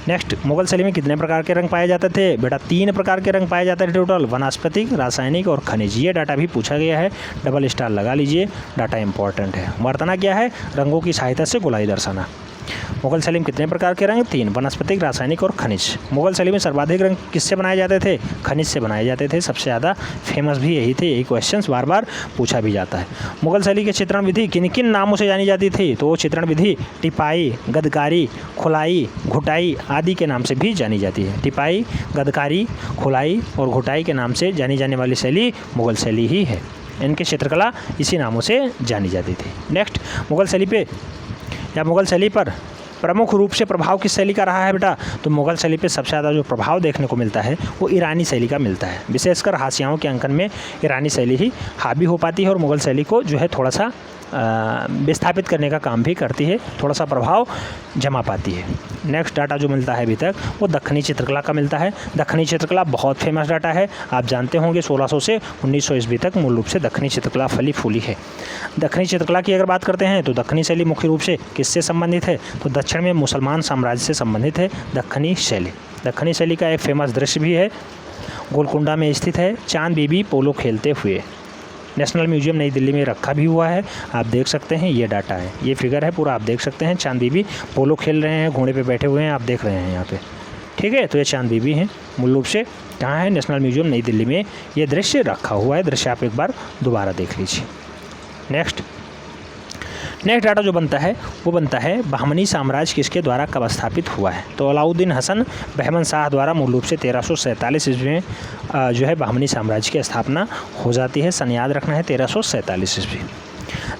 नेक्स्ट, मुग़ल शैली में कितने प्रकार के रंग पाए जाते थे बेटा? 3 प्रकार के रंग पाए जाते थे टोटल, वनस्पतिक, रासायनिक और खनिज। ये डाटा भी पूछा गया है, डबल स्टार लगा लीजिए, डाटा इंपॉर्टेंट है। वर्तना क्या है? रंगों की सहायता से गोलाई दर्शाना। मुग़ल शैली में कितने प्रकार के रंग? 3, वनस्पतिक, रासायनिक और खनिज। मुग़ल शैली में सर्वाधिक रंग किससे बनाए जाते थे? खनिज से बनाए जाते थे। सबसे ज़्यादा फेमस भी यही थे, यही क्वेश्चन बार बार पूछा भी जाता है। मुग़ल शैली की चित्रण विधि किन किन नामों से जानी जाती थी? तो वो चित्रण विधि टिपाई, गदकारी, खुलाई, घुटाई आदि के नाम से भी जानी जाती है। टिपाई, गदकारी, खुलाई और घुटाई के नाम से जानी जाने वाली शैली मुग़ल शैली ही है। इनकी चित्रकला इसी नामों से जानी जाती थी। नेक्स्ट, मुग़ल शैली पे या मुग़ल शैली पर प्रमुख रूप से प्रभाव किस शैली का रहा है बेटा? तो मुग़ल शैली पे सबसे ज़्यादा जो प्रभाव देखने को मिलता है वो ईरानी शैली का मिलता है। विशेषकर हाशियाओं के अंकन में ईरानी शैली ही हावी हो पाती है और मुग़ल शैली को जो है थोड़ा सा विस्थापित करने का काम भी करती है, थोड़ा सा प्रभाव जमा पाती है। नेक्स्ट डाटा जो मिलता है अभी तक वो दक्षिणी चित्रकला का मिलता है। दक्षिणी चित्रकला बहुत फेमस डाटा है, आप जानते होंगे 1600 से 1900 ईस्वी तक मूल रूप से दक्षिणी चित्रकला फली फूली है। दक्षिणी चित्रकला की अगर बात करते हैं तो दक्षिणी शैली मुख्य रूप से किससे संबंधित है, तो दक्षिण में मुसलमान साम्राज्य से संबंधित है दक्षिणी शैली। दक्षिणी शैली का एक फेमस दृश्य भी है, गोलकुंडा में स्थित है, चांद बीबी पोलो खेलते हुए। नेशनल म्यूजियम नई दिल्ली में रखा भी हुआ है, आप देख सकते हैं, ये डाटा है, ये फिगर है पूरा, आप देख सकते हैं चांद बीबी पोलो खेल रहे हैं, घोड़े पे बैठे हुए हैं, आप देख रहे हैं यहाँ पे, ठीक है। तो ये चांद बीबी हैं मूल रूप से, कहाँ है, नेशनल म्यूजियम नई दिल्ली में ये दृश्य रखा हुआ है। दृश्य आप एक बार दोबारा देख लीजिए। नेक्स्ट डाटा जो बनता है वो बनता है बहमनी साम्राज्य किसके द्वारा कब स्थापित हुआ है, तो अलाउद्दीन हसन बहमन शाह द्वारा मूल रूप से 1347 ईस्वी में जो है बहमनी साम्राज्य की स्थापना हो जाती है। सन याद रखना है 1347 ईस्वी।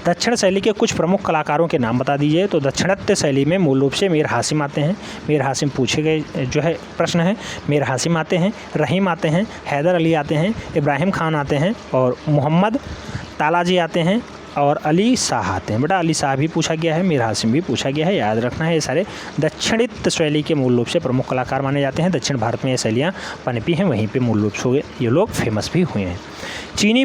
दक्षिण शैली के कुछ प्रमुख कलाकारों के नाम बता दीजिए, तो दक्षिणात्य शैली में मूल रूप से मीर हासिम आते हैं, मीर हासिम पूछे गए जो है प्रश्न है, मीर हासिम आते हैं, रहीम आते हैं, हैदर अली आते हैं, इब्राहिम खान आते हैं और मोहम्मद तालाजी आते हैं और अली शाह आते हैं। बेटा अली शाह भी पूछा गया है, मीर हासिम भी पूछा गया है, याद रखना है। ये सारे दक्षिणित शैली के मूल रूप से प्रमुख कलाकार माने जाते हैं। दक्षिण भारत में ये शैलियाँ पनपी हैं, वहीं पे मूल रूप से ये लोग फेमस भी हुए हैं। चीनी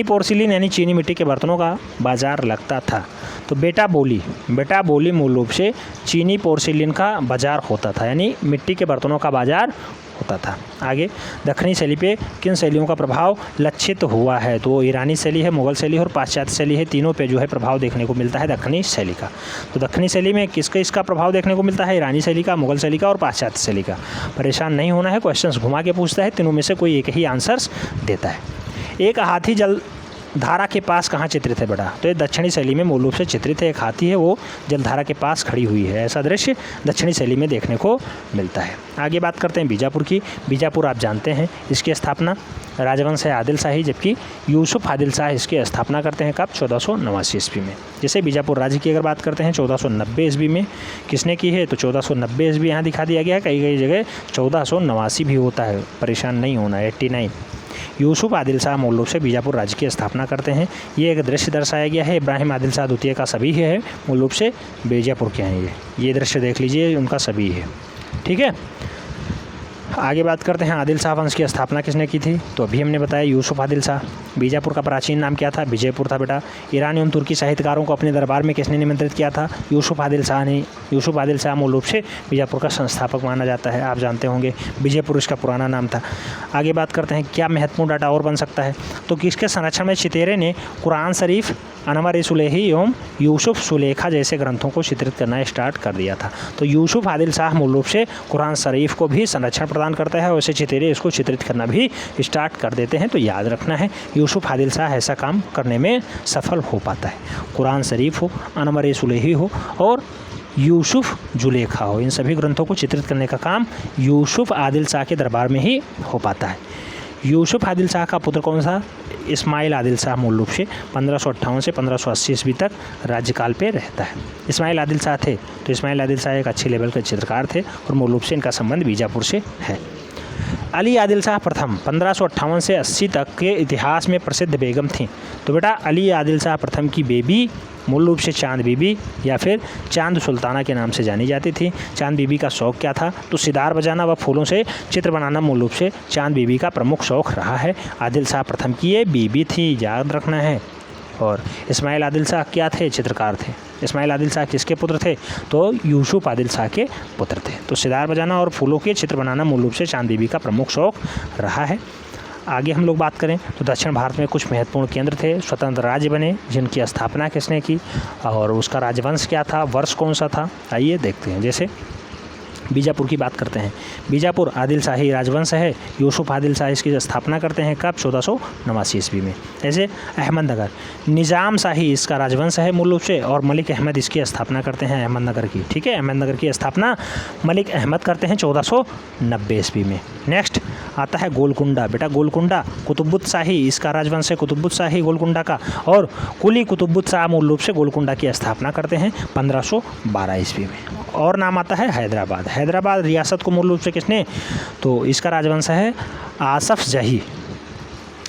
पोर्सिलिन यानी चीनी मिट्टी के बर्तनों का बाजार लगता था, तो बेटा बोली मूल रूप से चीनी पोर्सिलिन का बाजार होता था, यानी मिट्टी के बर्तनों का बाजार होता था। आगे दक्षिणी शैली पे किन शैलियों का प्रभाव लक्षित हुआ है, तो ईरानी शैली है, मुगल शैली और पाश्चात्य शैली है, तीनों पे जो है प्रभाव देखने को मिलता है दक्षिणी शैली का। तो दक्षिणी शैली में इसका प्रभाव देखने को मिलता है, ईरानी शैली का, मुगल शैली का और पाश्चात्य शैली का। परेशान नहीं होना है, क्वेश्चंस घुमा के पूछता है, तीनों में से कोई एक ही आंसर्स देता है। एक हाथी जल धारा के पास कहाँ चित्रित है बेटा, तो ये दक्षिणी शैली में मूल रूप से चित्रित है। एक हाथी है, वो जलधारा के पास खड़ी हुई है, ऐसा दृश्य दक्षिणी शैली में देखने को मिलता है। आगे बात करते हैं बीजापुर की। बीजापुर आप जानते हैं, इसकी स्थापना राजवंश है आदिल शाही, जबकि यूसुफ आदिल शाह इसकी स्थापना करते हैं कब, 1489 ईस्वी में। जैसे बीजापुर राज्य की अगर बात करते हैं 1490 ईस्वी में किसने की है, तो 1490 ईस्वी यहाँ दिखा दिया गया है, कई जगह 1489 भी होता है, परेशान नहीं होना। 89 यूसुफ आदिल शाह मूल रूप से बीजापुर राज्य की स्थापना करते हैं। ये एक दृश्य दर्शाया गया है, इब्राहिम आदिल शाह द्वितीय का सभी है, मूल रूप से बीजापुर के हैं ये दृश्य देख लीजिए, उनका सभी है, ठीक है। आगे बात करते हैं आदिल शाह वंश की स्थापना किसने की थी, तो अभी हमने बताया यूसुफ आदिल शाह। बीजापुर का प्राचीन नाम क्या था, विजयपुर था बेटा। ईरानी एवं तुर्की साहित्यकारों को अपने दरबार में किसने निमंत्रित किया था, यूसुफ आदिल शाह ने। यूसुफ आदिल शाह मूल रूप से बीजापुर का संस्थापक माना जाता है, आप जानते होंगे, विजयपुर इसका पुराना नाम था। आगे बात करते हैं क्या महत्वपूर्ण डाटा और बन सकता है, तो किसके संरक्षण में चितेरे ने कुरान शरीफ, अनवर सुलेही एवं यूसुफ सुलेखा जैसे ग्रंथों को चित्रित करना स्टार्ट कर दिया था। तो यूसुफ आदिल शाह मूल रूप से कुरान शरीफ को भी संरक्षण प्रदान करता है, वैसे चितेरे इसको चित्रित करना भी स्टार्ट कर देते हैं। तो याद रखना है, यूसुफ आदिल शाह ऐसा काम करने में सफल हो पाता है। कुरान शरीफ हो, अनवर सुलेही हो और यूसुफ जुलेखा हो, इन सभी ग्रंथों को चित्रित करने का काम यूसुफ आदिल शाह के दरबार में ही हो पाता है। यूसुफ आदिल शाह का पुत्र कौन सा, इस्माइल आदिल शाह मूल रूप से 1558 से 1580 ईस्वी तक राज्यकाल पे रहता है। इस्माइल आदिल शाह थे, तो इस्माइल आदिल शाह एक अच्छे लेवल के चित्रकार थे और मूल रूप से इनका संबंध बीजापुर से है। अली आदिल शाह प्रथम 1558 से 80 तक के इतिहास में प्रसिद्ध बेगम थीं, तो बेटा अली आदिल शाह प्रथम की बेबी मूल रूप से चांद बीबी या फिर चांद सुल्ताना के नाम से जानी जाती थी। चांद बीबी का शौक़ क्या था, तो सितार बजाना व फूलों से चित्र बनाना मूल रूप से चांद बीबी का प्रमुख शौक़ रहा है। आदिल शाह प्रथम की ये बीबी थी, याद रखना है। और इस्माइल आदिल शाह क्या थे, चित्रकार थे। इस्माइल आदिल शाह किसके पुत्र थे, तो यूसुफ आदिल शाह के पुत्र थे। तो सितार बजाना और फूलों के चित्र बनाना मूल रूप से चांद बीबी का प्रमुख शौक़ रहा है। आगे हम लोग बात करें तो दक्षिण भारत में कुछ महत्वपूर्ण केंद्र थे, स्वतंत्र राज्य बने, जिनकी स्थापना किसने की और उसका राजवंश क्या था, वर्ष कौन सा था, आइए देखते हैं। जैसे बीजापुर की बात करते हैं, बीजापुर आदिल शाही राजवंश है, यूसुफ आदिल शाह इसकी स्थापना करते हैं कब, 1489 ईस्वी में। ऐसे अहमदनगर निज़ाम शाही इसका राजवंश है मूल रूप से, और मलिक अहमद इसकी स्थापना करते हैं अहमदनगर की, ठीक है। अहमदनगर की स्थापना मलिक अहमद करते हैं 1490 ईस्वी में। नेक्स्ट आता है गोलकुंडा, बेटा गोलकुंडा कुतुबुद्दीन शाही इसका राजवंश है, कुतुबुद्दीन शाही गोलकुंडा का, और कुली कुतुबुद्दीन शाह मूल रूप से गोलकुंडा की स्थापना करते हैं 1512 ईस्वी में। और नाम आता है हैदराबाद। हैदराबाद रियासत को मूल रूप से किसने, तो इसका राजवंश है आसफ जाही।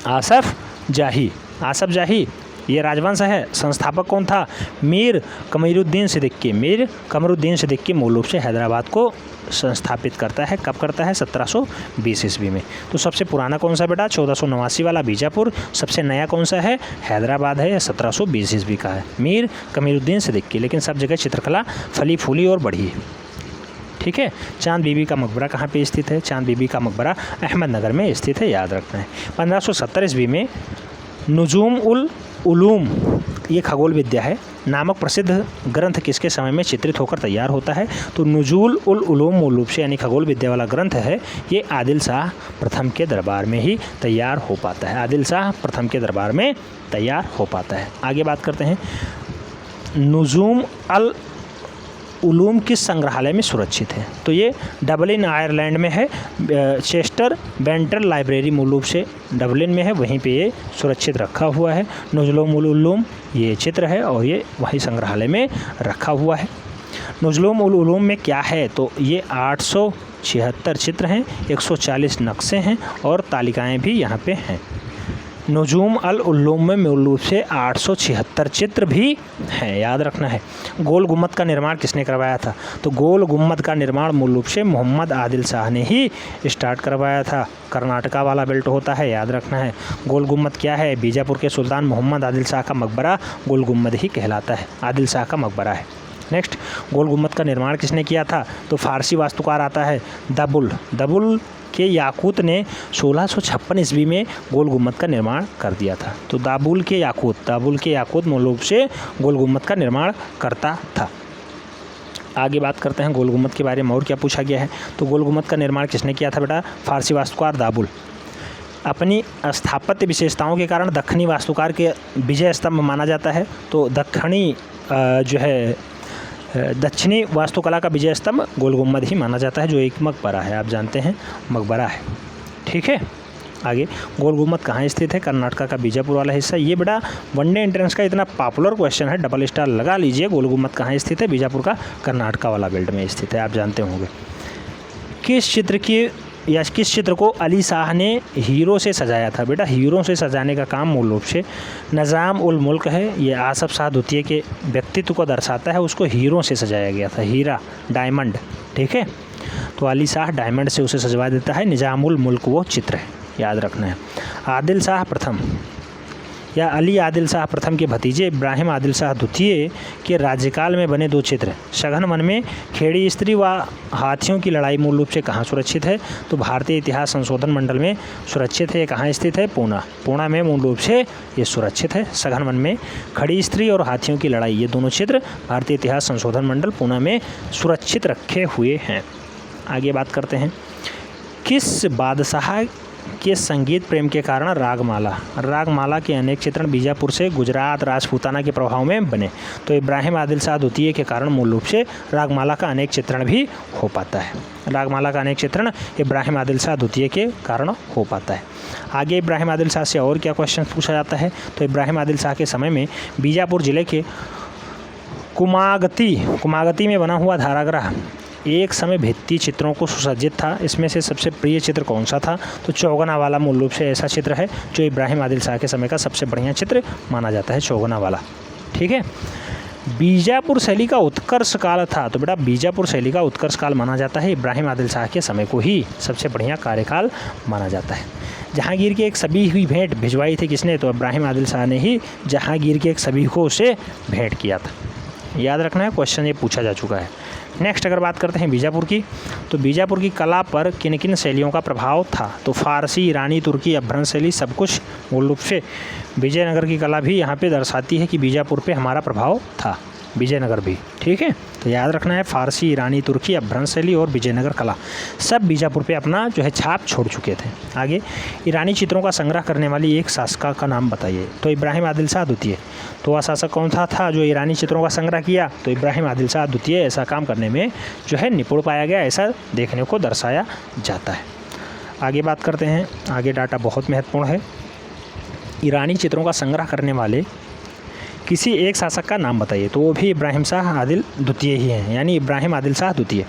आसफ जाही ये राजवंश है। संस्थापक कौन था? मीर कमरुद्दीन सिद्दीकी। मीर कमरुद्दीन सिद्दीकी मूल रूप से हैदराबाद को संस्थापित करता है। कब करता है? 1720 ईस्वी में। तो सबसे पुराना कौन सा बेटा? 1489 वाला बीजापुर। सबसे नया कौन सा है? हैदराबाद है, 1720 ईस्वी का है। मीर कमरुद्दीन सिद्दीकी। लेकिन सब जगह चित्रकला फली फूली और बढ़ी है। ठीक है। चांद बीबी का मकबरा कहाँ पे स्थित है? चांद बीबी का मकबरा अहमदनगर में स्थित है, याद रखना है। 1570 ईस्वी में नुजूम उल उलूम, ये खगोल विद्या है, नामक प्रसिद्ध ग्रंथ किसके समय में चित्रित होकर तैयार होता है? तो नुजूल उल उलूम मूल रूप से यानी खगोल विद्या वाला ग्रंथ है, ये आदिल शाह प्रथम के दरबार में ही तैयार हो पाता है। आदिल शाह प्रथम के दरबार में तैयार हो पाता है। आगे बात करते हैं, नुजूम अल उलूम किस संग्रहालय में सुरक्षित है? तो ये डबलिन आयरलैंड में है। चेस्टर बेंटर लाइब्रेरी मूल रूप से डबलिन में है, वहीं पे ये सुरक्षित रखा हुआ है। नुजूम उल उलूम ये चित्र है और ये वही संग्रहालय में रखा हुआ है। नुजूम उल उलूम में क्या है? तो ये 876 चित्र हैं, 140 नक्शे हैं और तालिकाएँ भी यहाँ पे हैं। नुजूम अल उलूम में मूल रूप से 876 चित्र भी हैं, याद रखना है। गोल गुम्बद का निर्माण किसने करवाया था? तो गोल गुम्बद का निर्माण मूल रूप से मोहम्मद आदिल शाह ने ही स्टार्ट करवाया था। कर्नाटका वाला बेल्ट होता है, याद रखना है। गोल गुम्बद क्या है? बीजापुर के सुल्तान मोहम्मद आदिल शाह का मकबरा गोल गुम्बद ही कहलाता है, आदिल शाह का मकबरा है। नेक्स्ट, गोल गुम्बद का निर्माण किसने किया था? तो फारसी वास्तुकार आता है दबुल के याकूत ने 1656 ईस्वी में गोल गुम्बद का निर्माण कर दिया था। तो दाबुल के याकूत मूल रूप से गोल गुम्बद का निर्माण करता था। आगे बात करते हैं गोल गुम्बद के बारे में और क्या पूछा गया है। तो गोल गुम्बद का निर्माण किसने किया था बेटा? फारसी वास्तुकार दाबुल। अपनी स्थापत्य विशेषताओं के कारण दक्षिणी वास्तुकार के विजय स्तंभ माना जाता है। तो दक्षिणी वास्तुकला का विजय स्तंभ गोल गुम्बद ही माना जाता है, जो एक मकबरा है, आप जानते हैं मकबरा है। ठीक है। आगे, गोल गुम्बद कहाँ स्थित है? कर्नाटका का बीजापुर वाला हिस्सा। ये बड़ा वनडे एंट्रेंस का इतना पॉपुलर क्वेश्चन है, डबल स्टार लगा लीजिए। गोल गुम्बद कहाँ स्थित है? बीजापुर का कर्नाटका वाला बेल्ट में स्थित है, आप जानते होंगे। किस चित्र को अली शाह ने हीरो से सजाया था? बेटा हीरो से सजाने का काम मूल रूप से निज़ाम उल मुल्क है। ये आसफ शाह द्वितीय के व्यक्तित्व को दर्शाता है, उसको हीरो से सजाया गया था, हीरा, डायमंड। ठीक है। तो अली शाह डायमंड से उसे सजवा देता है। निज़ाम उल मुल्क वो चित्र है, याद रखना है। आदिल शाह प्रथम या अली आदिल शाह प्रथम के भतीजे इब्राहिम आदिल शाह द्वितीय के राज्यकाल में बने दो चित्र सघन वन में खेड़ी स्त्री व हाथियों की लड़ाई मूल रूप से कहाँ सुरक्षित है? तो भारतीय इतिहास संशोधन मंडल में सुरक्षित है। ये कहाँ स्थित है? पूना में मूल रूप से ये सुरक्षित है। सघन वन में खड़ी स्त्री और हाथियों की लड़ाई, ये दोनों चित्र भारतीय इतिहास संशोधन मंडल पूना में सुरक्षित रखे हुए हैं। आगे बात करते हैं, किस बादशाह के संगीत प्रेम के कारण रागमाला के अनेक चित्रण बीजापुर से गुजरात राजपूताना के प्रभाव में बने? तो इब्राहिम आदिल शाह द्वितीय के कारण मूल रूप से रागमाला का अनेक चित्रण भी हो पाता है। रागमाला का अनेक चित्रण इब्राहिम आदिल शाह द्वितीय के कारण हो पाता है। आगे इब्राहिम आदिल शाह से और क्या क्वेश्चन पूछा जाता है? तो इब्राहिम आदिल शाह के समय में बीजापुर जिले के कुमागती में बना हुआ धारागृह एक समय भित्ति चित्रों को सुसज्जित था। इसमें से सबसे प्रिय चित्र कौन सा था? तो चौगना वाला मूल रूप से ऐसा चित्र है जो इब्राहिम आदिल शाह के समय का सबसे बढ़िया चित्र माना जाता है, चौगना वाला। ठीक है। बीजापुर शैली का उत्कर्ष काल था? तो बेटा बीजापुर शैली का उत्कर्ष काल माना जाता है इब्राहिम आदिल शाह के समय को ही सबसे बढ़िया कार्यकाल माना जाता है। जहांगीर की एक सभी हुई भेंट भिजवाई थी किसने? तो इब्राहिम आदिल शाह ने ही जहांगीर के एक सभी को उसे भेंट किया था, याद रखना है, क्वेश्चन ये पूछा जा चुका है। नेक्स्ट अगर बात करते हैं बीजापुर की, तो बीजापुर की कला पर किन किन शैलियों का प्रभाव था? तो फारसी, ईरानी, तुर्की, अभ्रंश शैली सब कुछ मूल रूप से विजयनगर की कला भी यहाँ पे दर्शाती है कि बीजापुर पे हमारा प्रभाव था, विजयनगर भी। ठीक है। तो याद रखना है, फारसी, ईरानी, तुर्की, अभ्रंश शैली और विजयनगर कला सब बीजापुर पे अपना जो है छाप छोड़ चुके थे। आगे, ईरानी चित्रों का संग्रह करने वाली एक शासका का नाम बताइए? तो इब्राहिम आदिल शाह द्वितीय। तो वह शासक कौन था जो ईरानी चित्रों का संग्रह किया? तो इब्राहिम आदिल शाह द्वितीय ऐसा काम करने में जो है निपुण पाया गया, ऐसा देखने को दर्शाया जाता है। आगे बात करते हैं, आगे डाटा बहुत महत्वपूर्ण है। ईरानी चित्रों का संग्रह करने वाले किसी एक शासक का नाम बताइए? तो वो भी इब्राहिम शाह आदिल द्वितीय ही हैं, यानी इब्राहिम आदिल शाह द्वितीय।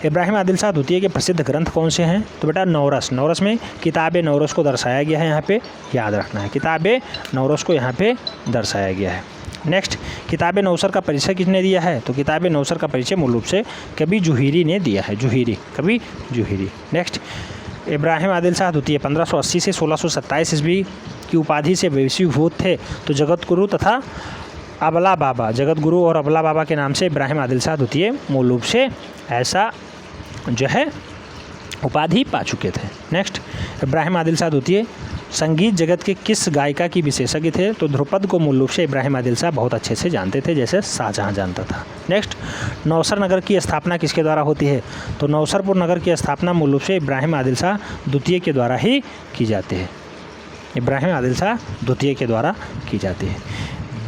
इब्राहिम आदिल शाह द्वितीय के प्रसिद्ध ग्रंथ कौन से हैं? तो बेटा नौरस। नौरस में किताब नौरस को दर्शाया गया है, यहाँ पे याद रखना है, किताब नौरस को यहाँ पे दर्शाया गया है। नेक्स्ट, किताब नौसर का परिचय किसने दिया है? तो किताब नौसर का परिचय मूल रूप से कवि जुहीरी ने दिया है, जुहीरी, कवि जुहीरी। नेक्स्ट, इब्राहिम आदिल शाह द्वितीय 1580 से 1627 ईस्वी की उपाधि से वशीभूत थे। तो जगत गुरु तथा अबला बाबा, जगत गुरु और अबला बाबा के नाम से इब्राहिम आदिल शाह द्वितीय मूल रूप से ऐसा जो है उपाधि पा चुके थे। नेक्स्ट, इब्राहिम आदिल शाह द्वितीय संगीत जगत के किस गायिका की विशेषज्ञ थे? तो ध्रुपद को मूल रूप से इब्राहिम आदिल शाह बहुत अच्छे से जानते थे, जैसे शाहजहाँ जानता था। नेक्स्ट, नौसर नगर की स्थापना किसके द्वारा होती है? तो नौसरपुर नगर की स्थापना मूल रूप से इब्राहिम आदिल शाह द्वितीय के द्वारा ही की जाती है, इब्राहिम आदिल शाह द्वितीय के द्वारा की जाती है।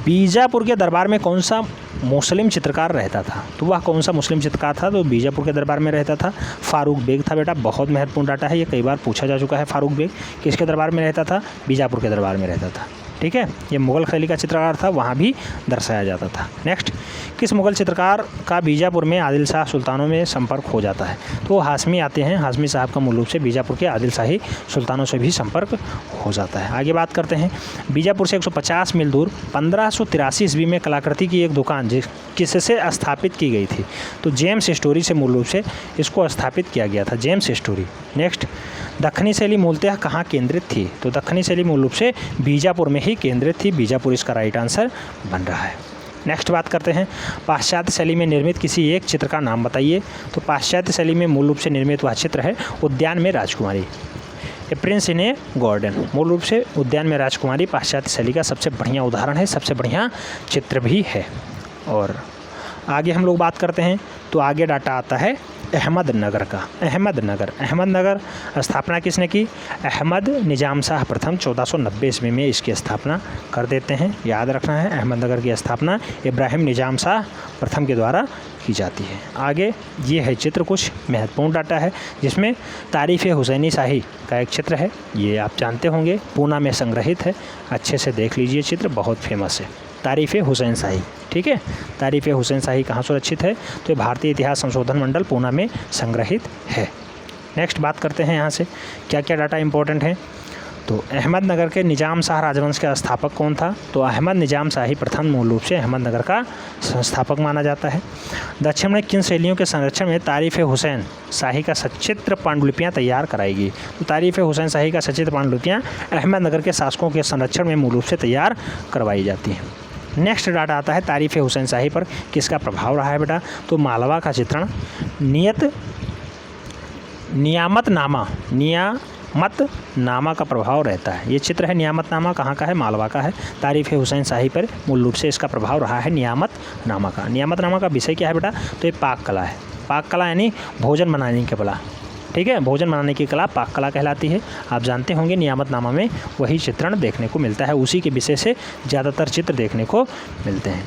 बीजापुर के दरबार में कौन सा मुस्लिम चित्रकार रहता था? तो वह कौन सा मुस्लिम चित्रकार था? तो बीजापुर के दरबार में रहता था फारूक बेग था। बेटा बहुत महत्वपूर्ण डाटा है, ये कई बार पूछा जा चुका है। फारूक बेग किसके दरबार में रहता था? बीजापुर के दरबार में रहता था। ठीक है, ये मुग़ल शैली का चित्रकार था, वहाँ भी दर्शाया जाता था। नेक्स्ट, किस मुग़ल चित्रकार का बीजापुर में आदिल शाह सुल्तानों में संपर्क हो जाता है? तो हाशमी आते हैं, हाशमी साहब का मूल रूप से बीजापुर के आदिल शाही सुल्तानों से भी संपर्क हो जाता है। आगे बात करते हैं, बीजापुर से 150 मील दूर 1583 ईस्वी में कलाकृति की एक दुकान किससे स्थापित की गई थी? तो जेम्स स्टोरी से मूल रूप से इसको स्थापित किया गया था, जेम्स स्टोरी। नेक्स्ट, दक्षिणी शैली मूलतः कहाँ केंद्रित थी? तो दक्षिणी शैली मूल रूप से बीजापुर में ही केंद्रित थी, बीजापुर इसका राइट आंसर बन रहा है। नेक्स्ट बात करते हैं, पाश्चात्य शैली में निर्मित किसी एक चित्र का नाम बताइए। तो पाश्चात्य शैली में मूल रूप से निर्मित वह चित्र है उद्यान में राजकुमारी, ए प्रिंस इन ए गार्डन। मूल रूप से उद्यान में राजकुमारी पाश्चात्य शैली का सबसे बढ़िया उदाहरण है, सबसे बढ़िया चित्र भी है। और आगे हम लोग बात करते हैं, तो आगे डाटा आता है अहमदनगर का। अहमदनगर स्थापना किसने की? अहमद निजाम शाह प्रथम 1490 ईस्वी में इसकी स्थापना कर देते हैं, याद रखना है। अहमदनगर की स्थापना इब्राहिम निजाम शाह प्रथम के द्वारा की जाती है। आगे ये है चित्र, कुछ महत्वपूर्ण डाटा है जिसमें तारीफ़ हुसैनी शाही का एक चित्र है, ये आप जानते होंगे, पूना में संग्रहित है। अच्छे से देख लीजिए, चित्र बहुत फेमस है, तारीफ़ हुसैन शाही। ठीक है, तारीफ़ हुसैन शाही कहाँ सुरक्षित है? तो ये भारतीय इतिहास संशोधन मंडल पूना में संग्रहित है। नेक्स्ट बात करते हैं यहाँ से क्या क्या डाटा इंपॉर्टेंट है। तो अहमदनगर के निजाम शाह राजवंश का स्थापक कौन था? तो अहमद निजाम शाही प्रथम मूल रूप से अहमदनगर का संस्थापक माना जाता है। दक्षिण में किन शैलियों के संरक्षण में तारीफ़ हुसैन शाही का सचित्र पांडुलिपियाँ तैयार कराएगी? तो तारीफ़ हुसैन शाही का सचित्र पांडुलिपियाँ अहमदनगर के शासकों के संरक्षण में मूल रूप से तैयार करवाई जाती हैं। नेक्स्ट डाटा आता है तारीफ़ हुसैन शाही पर किसका प्रभाव रहा है बेटा? तो मालवा का चित्रण, नियामतनामा का प्रभाव रहता है। ये चित्र है नियामतनामा, कहाँ का है? मालवा का है। तारीफ़ हुसैन शाही पर मूल रूप से इसका प्रभाव रहा है नियामतनामा का। नियामतनामा का विषय क्या है बेटा? तो ये पाक कला है। पाक कला यानी भोजन बनाने की कला। ठीक है, भोजन बनाने की कला पाक कला कहलाती है। आप जानते होंगे नियामतनामा में वही चित्रण देखने को मिलता है, उसी के विषय से ज़्यादातर चित्र देखने को मिलते हैं।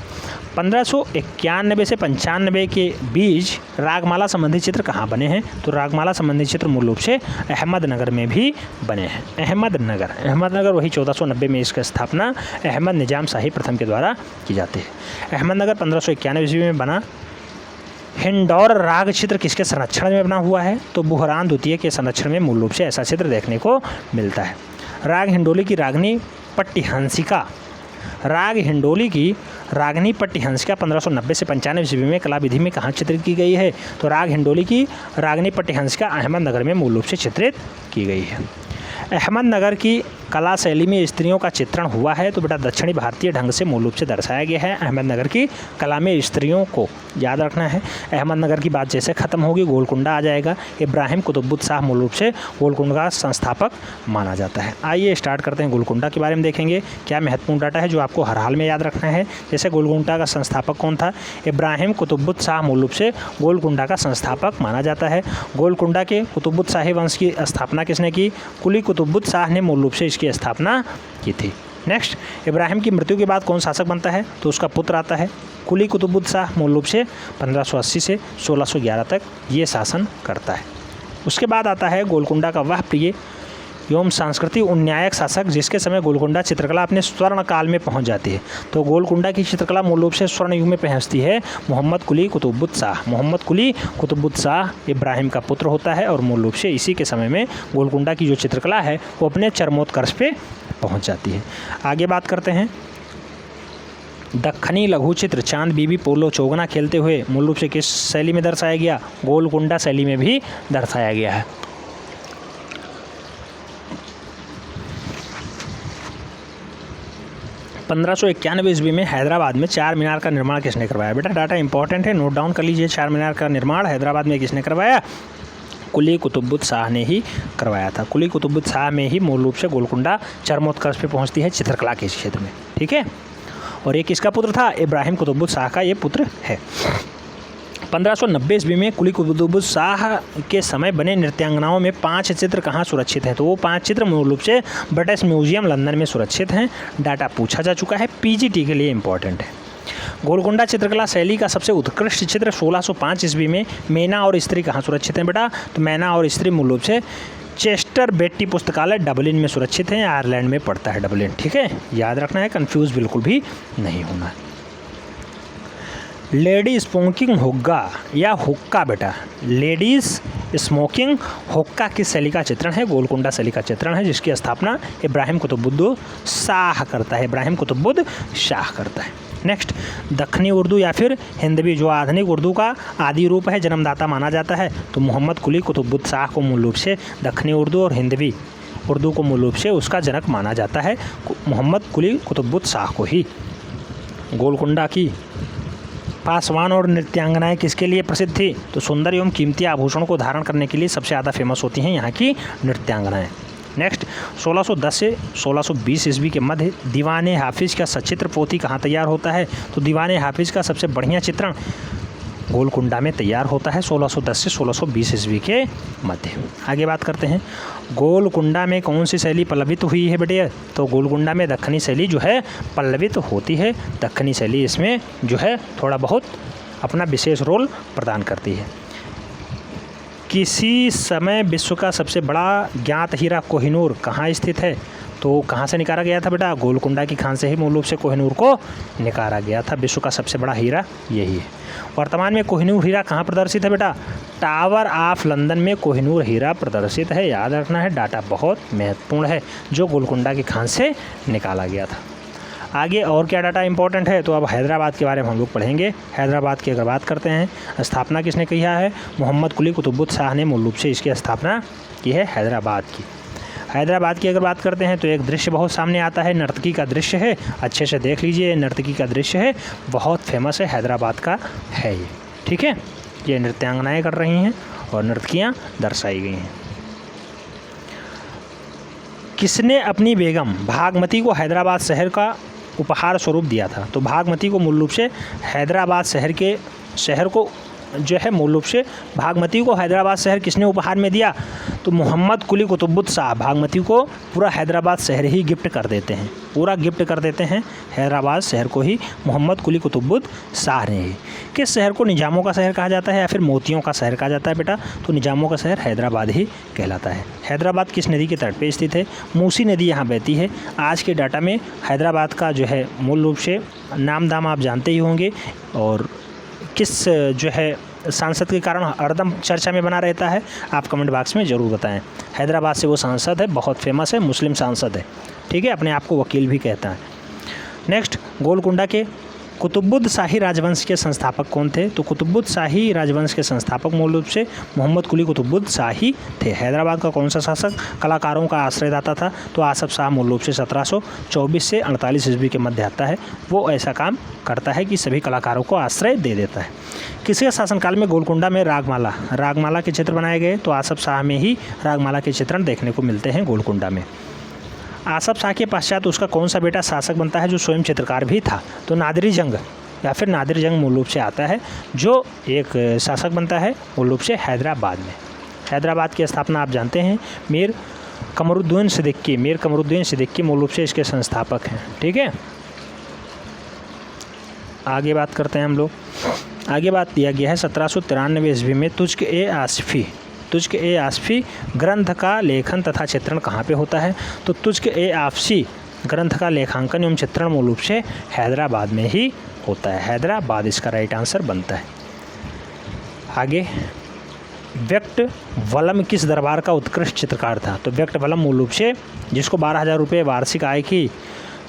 1591 से 95 के बीच रागमाला संबंधी चित्र कहाँ बने हैं? तो रागमाला संबंधी चित्र मूल रूप से अहमदनगर में भी बने हैं। अहमदनगर वही 1490 में इसकी स्थापना अहमद निजाम शाही प्रथम के द्वारा की जाती है। अहमदनगर 1591 ईस्वी में बना। हिंडौर राग चित्र किसके संरक्षण में बना हुआ है? तो बुहरान द्वितीय के संरक्षण में मूल रूप से ऐसा चित्र देखने को मिलता है। राग हिंडोली की रागनी पट्टिहंसिका, राग हिंडोली की रागनी पट्टिहंसिका 1590 से 95 ईस्वी में कला विधि में कहाँ चित्रित की गई है? तो राग हिंडोली की रागनी पट्टिहंसिका अहमदनगर में मूल रूप से चित्रित की गई है। अहमदनगर की कला शैली में स्त्रियों का चित्रण हुआ है? तो बेटा दक्षिणी भारतीय ढंग से मूल रूप से दर्शाया गया है। अहमदनगर की कला में स्त्रियों को याद रखना है। अहमदनगर की बात जैसे ख़त्म होगी गोलकुंडा आ जाएगा। इब्राहिम कुतुबुद्दीन शाह मूल रूप से गोलकुंडा का संस्थापक माना जाता है। आइए स्टार्ट करते हैं, गोलकुंडा के बारे में देखेंगे क्या महत्वपूर्ण डाटा है जो आपको हर हाल में याद रखना है। जैसे गोलकुंडा का संस्थापक कौन था? इब्राहिम कुतुबुद्दीन शाह मूल रूप से गोलकुंडा का संस्थापक माना जाता है। गोलकुंडा के कुतुबुद्दीन शाही वंश की स्थापना किसने की? कुली कुतुबुद्दीन शाह ने मूल रूप से की स्थापना की थी। नेक्स्ट, इब्राहिम की मृत्यु के बाद कौन शासक बनता है? तो उसका पुत्र आता है कुली कुतुबुद्दीन शाह, मूल रूप से 1580 से 1611 तक ये शासन करता है। उसके बाद आता है गोलकुंडा का वह प्रिय एवं सांस्कृतिक उन्नायक शासक जिसके समय गोलकुंडा चित्रकला अपने स्वर्ण काल में पहुंच जाती है। तो गोलकुंडा की चित्रकला मूल रूप से स्वर्ण युग में पहुंचती है। मोहम्मद कुली कुतुबुद्दीन शाह, मोहम्मद कुली कुतुबुद्दीन शाह इब्राहिम का पुत्र होता है और मूल रूप से इसी के समय में गोलकुंडा की जो चित्रकला है वो अपने चरमोत्कर्ष पे पहुँच जाती है। आगे बात करते हैं दक्खनी लघु चित्र चांद बीबी पोलो चौगना खेलते हुए मूल रूप से किस शैली में दर्शाया गया? गोलकुंडा शैली में भी दर्शाया गया है। (1591 ईस्वी में हैदराबाद में चार मीनार का निर्माण किसने करवाया? बेटा डाटा इंपॉर्टेंट है, नोट डाउन कर लीजिए। चार मीनार का निर्माण हैदराबाद में किसने करवाया? कुली कुतुबुद्दीन शाह ने ही करवाया था। कुली कुतुबुद्दीन शाह में ही मूल रूप से गोलकुंडा चरमोत्कर्ष पे पहुंचती है चित्रकला के क्षेत्र में। ठीक है, और ये किसका पुत्र था? इब्राहिम कुतुबुद्दीन शाह का ये पुत्र है। 1590 ईस्वी में कुली कुतुबुद्दीन शाह के समय बने नृत्यांगनाओं में 5 चित्र कहाँ सुरक्षित हैं? तो वो 5 चित्र मूल रूप से ब्रिटिश म्यूजियम लंदन में सुरक्षित हैं। डाटा पूछा जा चुका है, पीजीटी के लिए इंपॉर्टेंट है। गोलकुंडा चित्रकला शैली का सबसे उत्कृष्ट चित्र 1605 ईस्वी में मैना और स्त्री कहाँ सुरक्षित हैं बेटा? तो मैना और स्त्री मूल रूप से चेस्टर बेट्टी पुस्तकालय डबलिन में सुरक्षित है। आयरलैंड में पड़ता है डबलिन। ठीक है, याद रखना है, कंफ्यूज बिल्कुल भी नहीं होना है। लेडी स्मोकिंग हुक्का या हुक्का बेटा, लेडीज स्मोकिंग हुक्का किस शैली का चित्रण है? गोलकुंडा शैली का चित्रण है, जिसकी स्थापना इब्राहिम कुतुबुद्दीन शाह करता है। इब्राहिम कुतुबुद्दीन शाह करता है। नेक्स्ट, दक्खनी उर्दू या फिर हिंदवी जो आधुनिक उर्दू का आदि रूप है, जन्मदाता माना जाता है। तो मोहम्मद कुली कुतुबुद्दीन शाह को मूल रूप से दक्खनी उर्दू और हिंदवी उर्दू को मूल रूप से उसका जनक माना जाता है। मोहम्मद कुली कुतुबुद्दीन शाह को ही। गोलकुंडा की पासवान और नृत्यांगनाएं किसके लिए प्रसिद्ध थी? तो सुंदर एवं कीमती आभूषणों को धारण करने के लिए सबसे ज़्यादा फेमस होती हैं यहाँ की नृत्यांगनाएं। नेक्स्ट, 1610 से 1620 ईस्वी के मध्य दीवान हाफिज़ का सचित्र पोथी कहाँ तैयार होता है? तो दीवान हाफिज़ का सबसे बढ़िया चित्रण गोलकुंडा में तैयार होता है 1610 से 1620 ईस्वी के मध्य। आगे बात करते हैं, गोलकुंडा में कौन सी शैली पल्लवित हुई है बेटे? तो गोलकुंडा में दक्खनी शैली जो है पल्लवित होती है। दक्खनी शैली इसमें जो है थोड़ा बहुत अपना विशेष रोल प्रदान करती है। किसी समय विश्व का सबसे बड़ा ज्ञात हीरा कोहिनूर कहाँ स्थित है? तो कहाँ से निकाला गया था बेटा? गोलकुंडा की खान से ही मूल रूप से कोहिनूर को निकाला गया था। विश्व का सबसे बड़ा हीरा यही है। वर्तमान में कोहिनूर हीरा कहाँ प्रदर्शित है बेटा? टावर ऑफ लंदन में कोहिनूर हीरा प्रदर्शित है। याद रखना है, डाटा बहुत महत्वपूर्ण है, जो गोलकुंडा की खान से निकाला गया था। आगे और क्या डाटा इंपॉर्टेंट है? तो अब हैदराबाद के बारे में हम लोग पढ़ेंगे। हैदराबाद की अगर बात करते हैं, स्थापना किसने किया है? मोहम्मद कुली कुतुबुद्दीन शाह ने मूल रूप से इसकी स्थापना की है हैदराबाद की। हैदराबाद की अगर बात करते हैं तो एक दृश्य बहुत सामने आता है, नर्तकी का दृश्य है। अच्छे से देख लीजिए, नर्तकी का दृश्य है, बहुत फेमस है, हैदराबाद का है ये। ठीक है, ये नृत्यांगनाएं कर रही हैं और नर्तकियाँ दर्शाई गई हैं। किसने अपनी बेगम भागमती को हैदराबाद शहर का उपहार स्वरूप दिया था? तो भागमती को मूल रूप से हैदराबाद शहर को जो है मूल रूप से भागमती को हैदराबाद शहर किसने उपहार में दिया? तो मोहम्मद कुली कुतुबुद्दीन शाह भागमती को पूरा हैदराबाद शहर ही गिफ्ट कर देते हैं। पूरा गिफ्ट कर देते हैं हैदराबाद शहर को ही मोहम्मद कुली कुतुबुद्दीन शाह ने ही। किस शहर को निजामों का शहर कहा जाता है या फिर मोतियों का शहर कहा जाता है बेटा? तो निजामों का शहर हैदराबाद ही कहलाता है। हैदराबाद किस नदी के तट पर स्थित है? मूसी नदी यहाँ बहती है। आज के डाटा में हैदराबाद का जो है मूल रूप से नाम दाम आप जानते ही होंगे, और किस जो है सांसद के कारण हरदम चर्चा में बना रहता है, आप कमेंट बॉक्स में ज़रूर बताएं। हैदराबाद से वो सांसद है, बहुत फेमस है, मुस्लिम सांसद है। ठीक है, अपने आप को वकील भी कहता है। नेक्स्ट, गोलकुंडा के कुतुबुद्दीन शाही राजवंश के संस्थापक कौन थे? तो कुतुबुद्दीन शाही राजवंश के संस्थापक मूल रूप से मोहम्मद कुली कुतुबुद्दीन शाही थे। हैदराबाद का कौन सा शासक कलाकारों का आश्रयदाता था? तो आसफ शाह मूल रूप से 1724 से 48 ईस्वी के मध्य आता है। वो ऐसा काम करता है कि सभी कलाकारों को आश्रय दे देता है। किसके शासनकाल में गोलकुंडा में रागमाला के चित्र बनाए गए? तो आसफ शाह में ही रागमाला के चित्रण देखने को मिलते हैं गोलकुंडा में। आसफ शाह के पश्चात उसका कौन सा बेटा शासक बनता है जो स्वयं चित्रकार भी था? तो नादिर जंग या फिर नादिर जंग मूल रूप से आता है, जो एक शासक बनता है मूल रूप से हैदराबाद में। हैदराबाद की स्थापना आप जानते हैं, मीर कमरुद्दीन सिद्दीकी मूल रूप से इसके संस्थापक हैं। ठीक है, आगे बात करते हैं हम लोग। आगे बात दिया गया है 1793 ईस्वी में तुज़्क ए आसिफ़ी तुझक ए आसफ़ी ग्रंथ का लेखन तथा चित्रण कहाँ पे होता है? तो तुझक ए आसफ़ी ग्रंथ का लेखांकन एवं चित्रण मूल रूप से हैदराबाद में ही होता है। हैदराबाद इसका राइट आंसर बनता है। आगे, व्यक्त वलम किस दरबार का उत्कृष्ट चित्रकार था? तो व्यक्त वलम मूल रूप से जिसको 12,000 रुपये वार्षिक आय की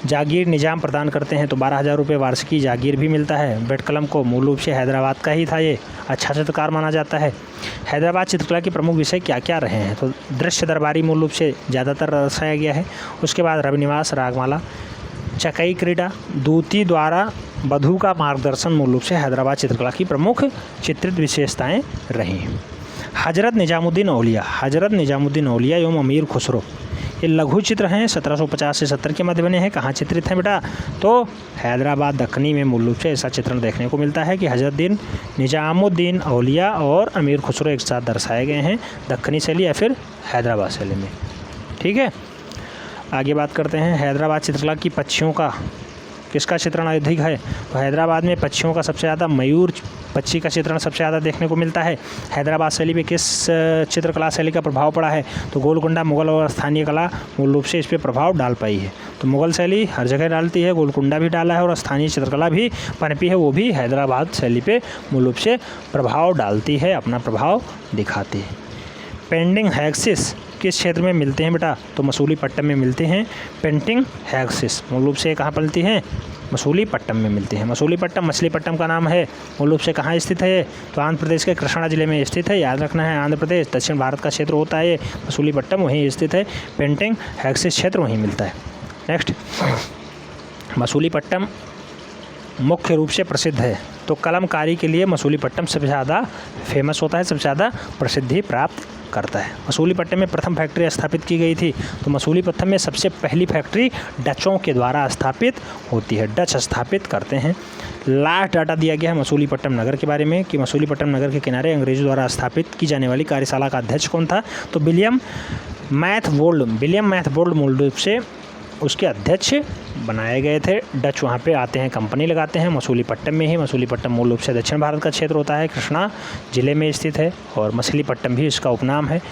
जागीर निजाम प्रदान करते हैं, तो 12,000 रुपये वार्षिकी जागीर भी मिलता है। व्यक्त कलम को मूल रूप से हैदराबाद का ही था, ये अच्छा चित्रकार माना जाता है। हैदराबाद चित्रकला के प्रमुख विषय क्या क्या रहे हैं? तो दृश्य दरबारी मूल रूप से ज़्यादातर दर्शाया गया है। उसके बाद रविनिवास, रागमाला, चकई क्रीड़ा, दूती द्वारा वधू का मार्गदर्शन मूल रूप से हैदराबाद चित्रकला की प्रमुख चित्रित विशेषताएँ रहीं। हजरत निजामुद्दीन औलिया, हजरत निजामुद्दीन औलिया एवं अमीर खुसरो, ये लघु चित्र हैं, 1750 से 70 के मध्य बने हैं। कहाँ चित्रित हैं बेटा? तो हैदराबाद दक्कनी में मूल रूप से ऐसा चित्रण देखने को मिलता है कि हजरत निजामुद्दीन औलिया और अमीर खुसरो एक साथ दर्शाए गए हैं, दक्कनी शैली या फिर हैदराबाद शैली में। ठीक है, आगे बात करते हैं हैदराबाद चित्रकला की पक्षियों का किसका चित्रण अधिक है? तो हैदराबाद में पक्षियों का सबसे ज़्यादा मयूर पक्षी का चित्रण सबसे ज़्यादा देखने को मिलता है। हैदराबाद शैली में किस चित्रकला शैली का प्रभाव पड़ा है? तो गोलकुंडा, मुगल और स्थानीय कला मूल रूप से इस पर प्रभाव डाल पाई है। तो मुगल शैली हर जगह डालती है, गोलकुंडा भी डाला है और स्थानीय चित्रकला भी पनपी है, वो भी हैदराबाद शैली पे मूल रूप से प्रभाव डालती है, अपना प्रभाव दिखाती है। पेंटिंग हैक्सिस किस क्षेत्र में मिलते हैं बेटा? तो मसूलीपट्टम में मिलते हैं। पेंटिंग हैक्सिस मूल रूप से कहाँ मिलती हैं? मसूलीपट्टम में मिलते हैं। मसूलीपट्टम मछलीपट्टम का नाम है, मूल रूप से कहाँ स्थित है? तो आंध्र प्रदेश के कृष्णा जिले में स्थित है, याद रखना है। आंध्र प्रदेश दक्षिण भारत का क्षेत्र होता है, मसूलीपट्टम वहीं स्थित है। पेंटिंग हैक्सिस क्षेत्र वहीं मिलता है। नेक्स्ट, मसूलीपट्टम मुख्य रूप से प्रसिद्ध है, तो कलमकारी के लिए मसूलीपट्टम सबसे ज़्यादा फेमस होता है, सबसे ज़्यादा प्रसिद्धि प्राप्त करता है। मसूलीपट्टम में प्रथम फैक्ट्री स्थापित की गई थी, तो मसूलीपट्टम में सबसे पहली फैक्ट्री डचों के द्वारा स्थापित होती है, डच स्थापित करते हैं। लास्ट डाटा दिया गया है मसूलीपट्टम नगर के बारे में कि मसूलीपट्टम नगर के किनारे अंग्रेजों द्वारा स्थापित की जाने वाली कार्यशाला का अध्यक्ष कौन था? तो विलियम मैथवोल्ड मूल रूप से उसके अध्यक्ष बनाए गए थे। डच वहाँ पे आते हैं, कंपनी लगाते हैं मसूलीपट्टम में ही। मसूलीपट्टम मूल रूप से दक्षिण भारत का क्षेत्र होता है, कृष्णा जिले में स्थित है और मछलीपट्टम भी इसका उपनाम है।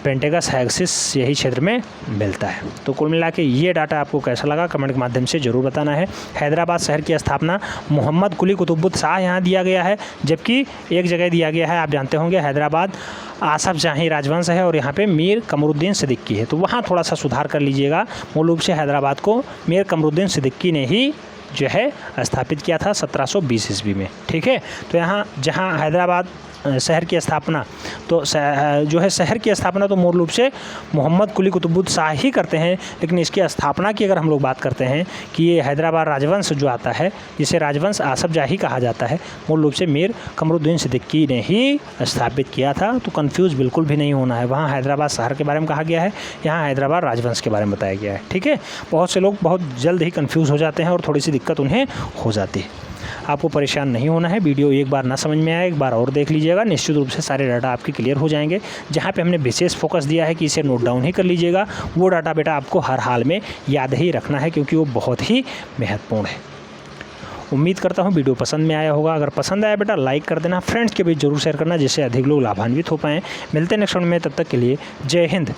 पेंटेगस हैक्सिस यही क्षेत्र में मिलता है। तो कुल मिला के ये डाटा आपको कैसा लगा कमेंट के माध्यम से ज़रूर बताना है। हैदराबाद शहर की स्थापना मोहम्मद कुली कुतुबुद्दीन शाह यहाँ दिया गया है, जबकि एक जगह दिया गया है, आप जानते होंगे, हैदराबाद आसफ जाही राजवंश है और यहाँ पे मीर कमरुद्दीन सिद्दीकी है, तो वहाँ थोड़ा सा सुधार कर लीजिएगा। मूल रूप से हैदराबाद को मीर कमरुद्दीन सिद्दीकी ने ही जो है स्थापित किया था 1720 ईस्वी में। ठीक है, तो यहाँ जहाँ हैदराबाद शहर की स्थापना, तो जो है शहर की स्थापना तो मूल रूप से मोहम्मद कुली कुतुबुद्दीन शाह ही करते हैं, लेकिन इसकी स्थापना की अगर हम लोग बात करते हैं कि ये हैदराबाद राजवंश जो आता है, जिसे राजवंश आसफ जाही कहा जाता है, मूल रूप से मीर कमरुद्दीन सिद्दीकी ने ही स्थापित किया था। तो कंफ्यूज बिल्कुल भी नहीं होना है, वहाँ हैदराबाद शहर के बारे में कहा गया है, यहाँ हैदराबाद राजवंश के बारे में बताया गया है। ठीक है, बहुत से लोग बहुत जल्द ही कंफ्यूज हो जाते हैं और थोड़ी सी दिक्कत उन्हें हो जाती है। आपको परेशान नहीं होना है, वीडियो एक बार ना समझ में आए एक बार और देख लीजिएगा, निश्चित रूप से सारे डाटा आपके क्लियर हो जाएंगे। जहाँ पे हमने विशेष फोकस दिया है कि इसे नोट डाउन ही कर लीजिएगा, वो डाटा बेटा आपको हर हाल में याद ही रखना है, क्योंकि वो बहुत ही महत्वपूर्ण है। उम्मीद करता हूँ वीडियो पसंद में आया होगा। अगर पसंद आया बेटा लाइक कर देना, फ्रेंड्स के बीच जरूर शेयर करना, जिससे अधिक लोग लाभान्वित हो पाएँ। मिलते हैं नेक्स्ट वीडियो में, तब तक के लिए जय हिंद।